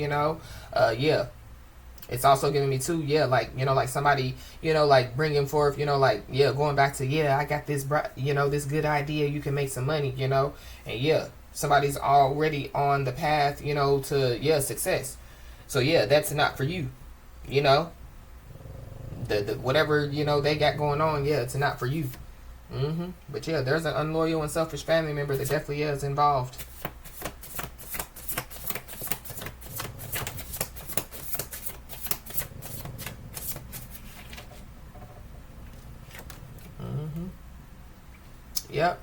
It's also giving me too, like somebody, like bringing forth, going back to, I got this, this good idea, you can make some money, and somebody's already on the path, to, success. So that's not for you, the whatever, they got going on, it's not for you. But there's an unloyal and selfish family member that definitely is involved. Yep.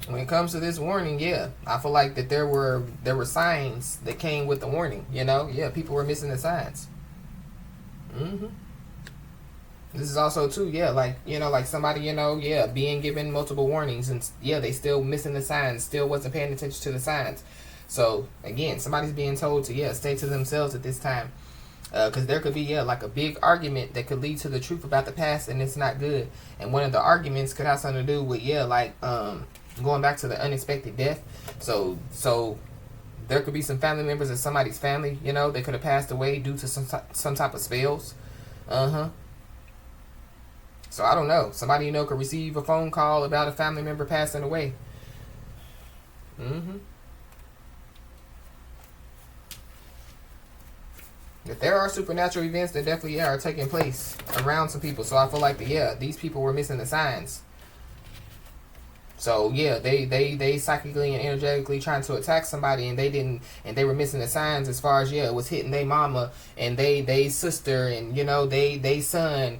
When it comes to this warning, I feel like that there were signs that came with the warning. People were missing the signs. This is also too, like, like somebody, being given multiple warnings, and they still missing the signs, still wasn't paying attention to the signs. So again, somebody's being told to, stay to themselves at this time. Because there could be, like a big argument that could lead to the truth about the past, and it's not good. And one of the arguments could have something to do with, like, going back to the unexpected death. So there could be some family members of somebody's family, they could have passed away due to some type of spells. So I don't know. Somebody, could receive a phone call about a family member passing away. If there are supernatural events that definitely are taking place around some people. So I feel like these people were missing the signs. So they psychically and energetically trying to attack somebody, and they didn't, and they were missing the signs as far as it was hitting their mama and they sister, and they son,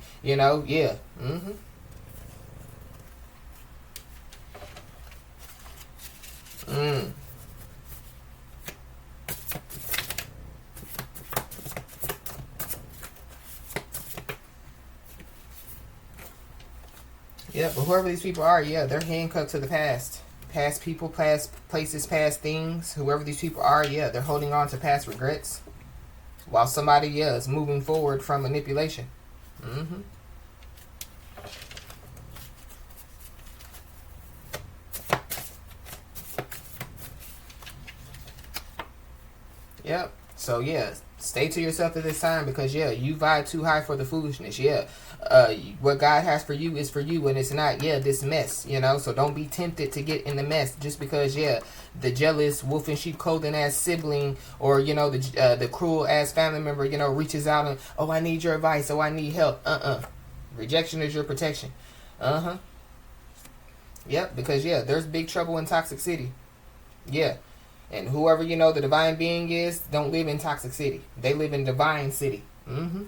Yeah, but whoever these people are, yeah, they're handcuffed to the past. Past people, past places, past things. Whoever these people are, yeah, they're holding on to past regrets. While somebody, yeah, is moving forward from manipulation. Mm-hmm. Yep. So yeah, stay to yourself at this time because yeah, you vibe too high for the foolishness. Yeah. What God has for you is for you, and it's not this mess. So don't be tempted to get in the mess just because the jealous wolf in sheep clothing ass sibling or the cruel ass family member reaches out and, oh, I need your advice, oh, I need help. Rejection is your protection. Yep. Because there's big trouble in Toxic City. Yeah. And whoever the divine being is, don't live in Toxic City. They live in Divine City. Mm-hmm.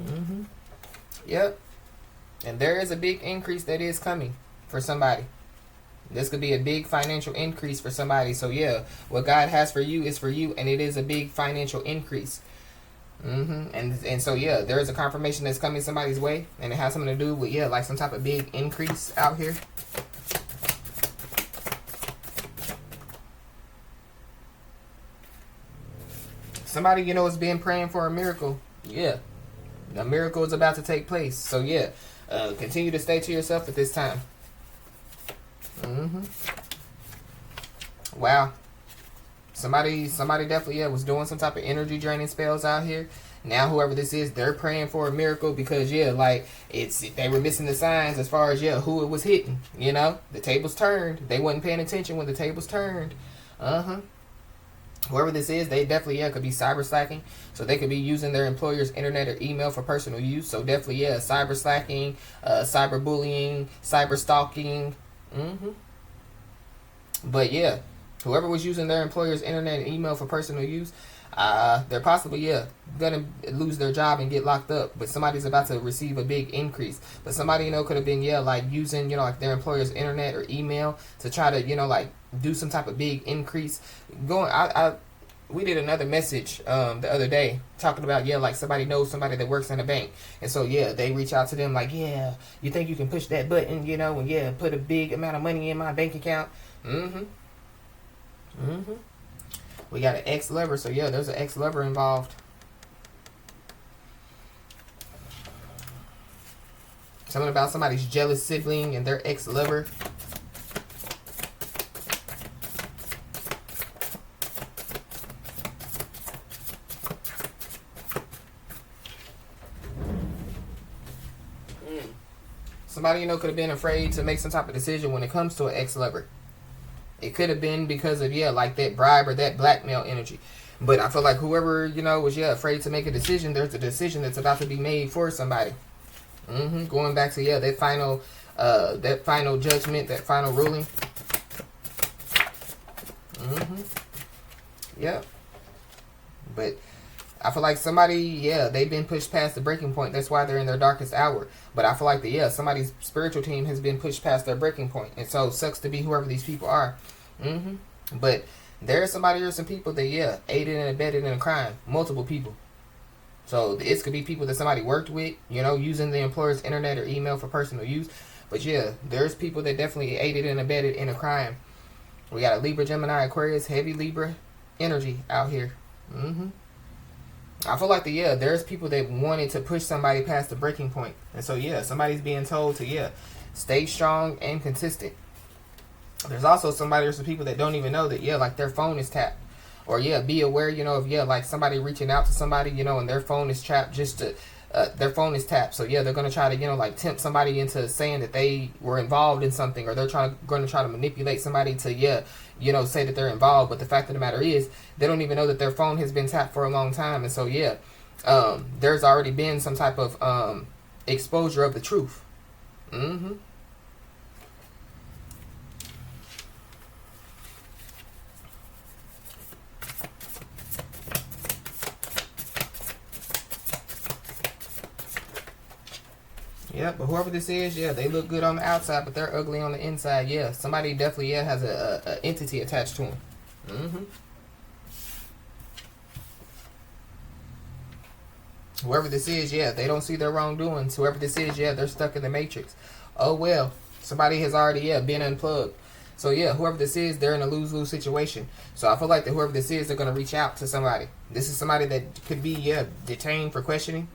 Mm-hmm. Yep. And there is a big increase that is coming for somebody. This could be a big financial increase for somebody. So yeah, what God has for you is for you, and it is a big financial increase. And so there is a confirmation that's coming somebody's way, and it has something to do with like some type of big increase out here. Somebody has been praying for a miracle. Yeah, the miracle is about to take place. So continue to stay to yourself at this time. Wow. Somebody definitely was doing some type of energy draining spells out here. Now whoever this is, they're praying for a miracle because they were missing the signs as far as who it was hitting. The tables turned. They wasn't paying attention when the tables turned. Whoever this is, they definitely could be cyber slacking. So they could be using their employer's internet or email for personal use. So definitely cyber slacking, cyber bullying, cyber stalking. But whoever was using their employer's internet and email for personal use, they're possibly, gonna lose their job and get locked up. But somebody's about to receive a big increase. But somebody, could have been, using, their employer's internet or email to try to, do some type of big increase. We did another message the other day talking about, somebody knows somebody that works in a bank. And so, they reach out to them like, you think you can push that button, and, put a big amount of money in my bank account? We got an ex-lover, so there's an ex-lover involved. Something about somebody's jealous sibling and their ex-lover. Somebody could have been afraid to make some type of decision when it comes to an ex-lover. It could have been because of, like that bribe or that blackmail energy. But I feel like whoever, was, afraid to make a decision, there's a decision that's about to be made for somebody. Going back to, that final judgment, that final ruling. Yep. But I feel like somebody, they've been pushed past the breaking point. That's why they're in their darkest hour. But I feel like somebody's spiritual team has been pushed past their breaking point. And so it sucks to be whoever these people are. But there's somebody or some people that, aided and abetted in a crime. Multiple people. So it could be people that somebody worked with, using the employer's internet or email for personal use. But there's people that definitely aided and abetted in a crime. We got a Libra, Gemini, Aquarius, heavy Libra energy out here. I feel like there's people that wanted to push somebody past the breaking point. And so, somebody's being told to, stay strong and consistent. There's also somebody or some people that don't even know that, like their phone is tapped. Or, be aware, of, like somebody reaching out to somebody, and their phone is trapped their phone is tapped. So, they're going to try to, tempt somebody into saying that they were involved in something. Or they're going to try to manipulate somebody to, say that they're involved. But the fact of the matter is, they don't even know that their phone has been tapped for a long time. And so, there's already been some type of exposure of the truth. Yeah, but whoever this is, they look good on the outside, but they're ugly on the inside. Somebody definitely has a entity attached to them. Whoever this is, yeah, they don't see their wrongdoings. Whoever this is, yeah, they're stuck in the matrix. Oh well, somebody has already, yeah, been unplugged. So yeah, whoever this is, they're in a lose-lose situation. So I feel like that whoever this is, they're gonna reach out to somebody. This is somebody that could be, yeah, detained for questioning.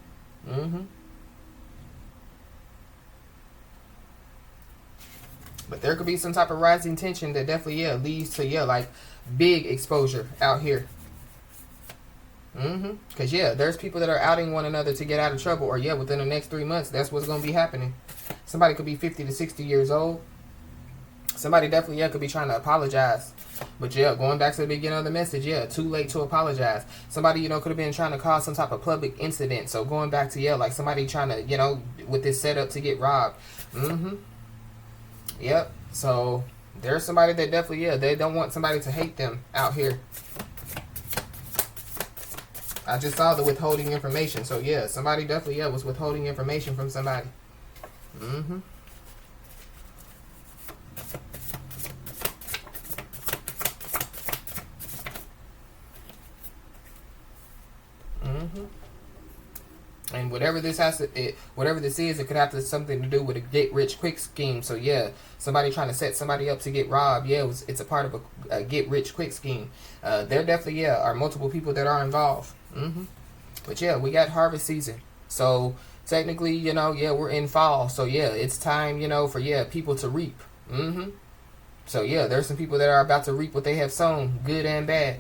But there could be some type of rising tension that definitely, yeah, leads to, yeah, like big exposure out here. Because, yeah, there's people that are outing one another to get out of trouble. Or, yeah, within the next 3 months, that's what's going to be happening. Somebody could be 50 to 60 years old. Somebody definitely, yeah, could be trying to apologize. But, yeah, going back to the beginning of the message, yeah, too late to apologize. Somebody, you know, could have been trying to cause some type of public incident. So, going back to, yeah, like somebody trying to, you know, with this setup to get robbed. Yep. So, there's somebody that definitely, yeah, they don't want somebody to hate them out here. I just saw the withholding information. So, yeah, somebody definitely, yeah, was withholding information from somebody. And whatever this whatever this is, it could have something to do with a get-rich-quick scheme. So, yeah, somebody trying to set somebody up to get robbed. Yeah, it's a part of a get-rich-quick scheme. There definitely, yeah, are multiple people that are involved. But, yeah, we got harvest season. So, technically, you know, yeah, we're in fall. So, yeah, it's time, you know, for, yeah, people to reap. So, yeah, there's some people that are about to reap what they have sown, good and bad.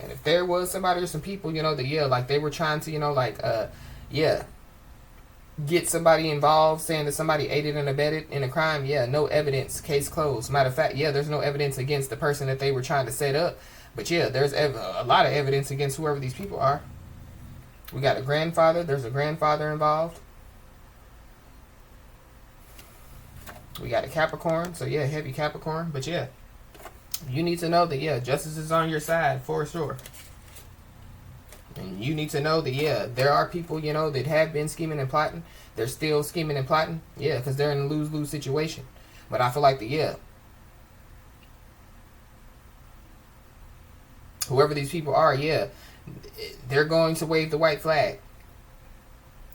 And if there was somebody or some people, you know, that, yeah, like they were trying to, you know, like, yeah, get somebody involved, saying that somebody aided and abetted in a crime, yeah, no evidence, case closed. Matter of fact, yeah, there's no evidence against the person that they were trying to set up. But, yeah, there's a lot of evidence against whoever these people are. We got a grandfather. There's a grandfather involved. We got a Capricorn. So, yeah, heavy Capricorn. But, yeah. You need to know that, yeah, justice is on your side for sure. And you need to know that, yeah, there are people, you know, that have been scheming and plotting. They're still scheming and plotting. Yeah, because they're in a lose-lose situation. But I feel like that, yeah, whoever these people are, yeah, they're going to wave the white flag.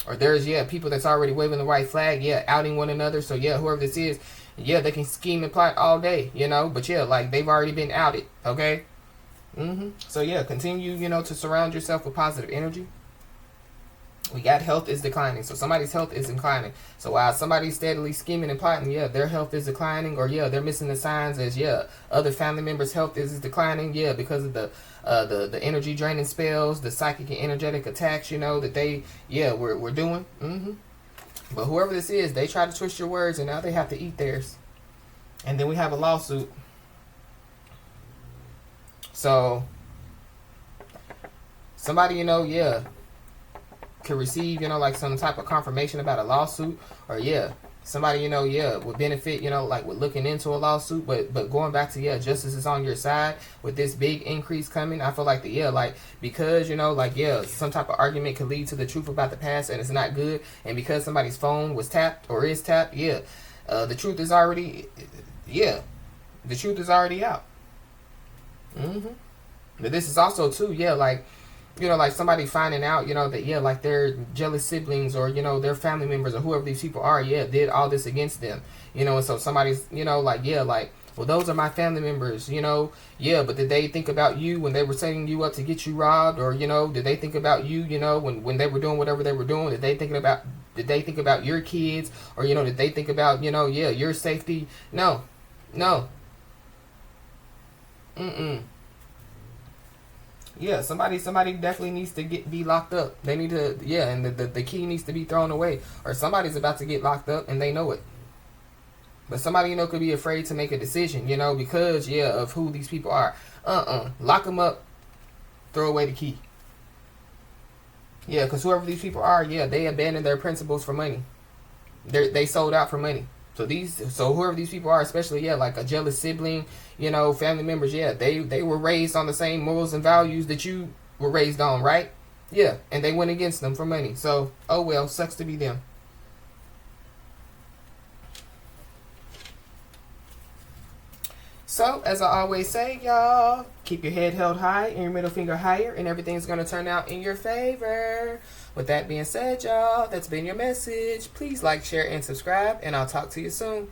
Or there's, yeah, people that's already waving the white flag, yeah, outing one another. So, yeah, whoever this is, yeah, they can scheme and plot all day, you know. But, yeah, like, they've already been outed, okay? So, yeah, continue, you know, to surround yourself with positive energy. We got health is declining. So, somebody's health is declining. So, while somebody's steadily scheming and plotting, yeah, their health is declining. Or, yeah, they're missing the signs as, yeah, other family members' health is declining, yeah, because of the energy draining spells, the psychic and energetic attacks, you know, that they, yeah, we're doing. But whoever this is, they try to twist your words, and now they have to eat theirs. And then we have a lawsuit. So, somebody, you know, yeah, could receive, you know, like some type of confirmation about a lawsuit. Or, yeah, somebody, you know, yeah, would benefit, you know, like with looking into a lawsuit. But going back to, yeah, justice is on your side with this big increase coming. I feel like that, yeah, like, because, you know, like, yeah, some type of argument could lead to the truth about the past, and it's not good. And because somebody's phone was tapped or is tapped, yeah, the truth is already, yeah, the truth is already out. But this is also, too, yeah, like, you know, like somebody finding out, you know, that, yeah, like their jealous siblings or, you know, their family members or whoever these people are, yeah, did all this against them, you know. And so somebody's, you know, like, yeah, like, well, those are my family members, you know, yeah, but did they think about you when they were setting you up to get you robbed? Or, you know, did they think about you, you know, when they were doing whatever they were doing? Did they think about your kids? Or, you know, did they think about, you know, yeah, your safety? No. Yeah, somebody definitely needs to be locked up. They need to, yeah, and the key needs to be thrown away. Or somebody's about to get locked up and they know it. But somebody, you know, could be afraid to make a decision, you know, because, yeah, of who these people are. Lock them up, throw away the key. Yeah, because whoever these people are, yeah, they abandoned their principles for money. They sold out for money. So whoever these people are, especially, yeah, like a jealous sibling, you know, family members, yeah, they were raised on the same morals and values that you were raised on, right? Yeah, and they went against them for money. So, oh well, sucks to be them. So, as I always say, y'all, keep your head held high and your middle finger higher, and everything's going to turn out in your favor. With that being said, y'all, that's been your message. Please like, share, and subscribe, and I'll talk to you soon.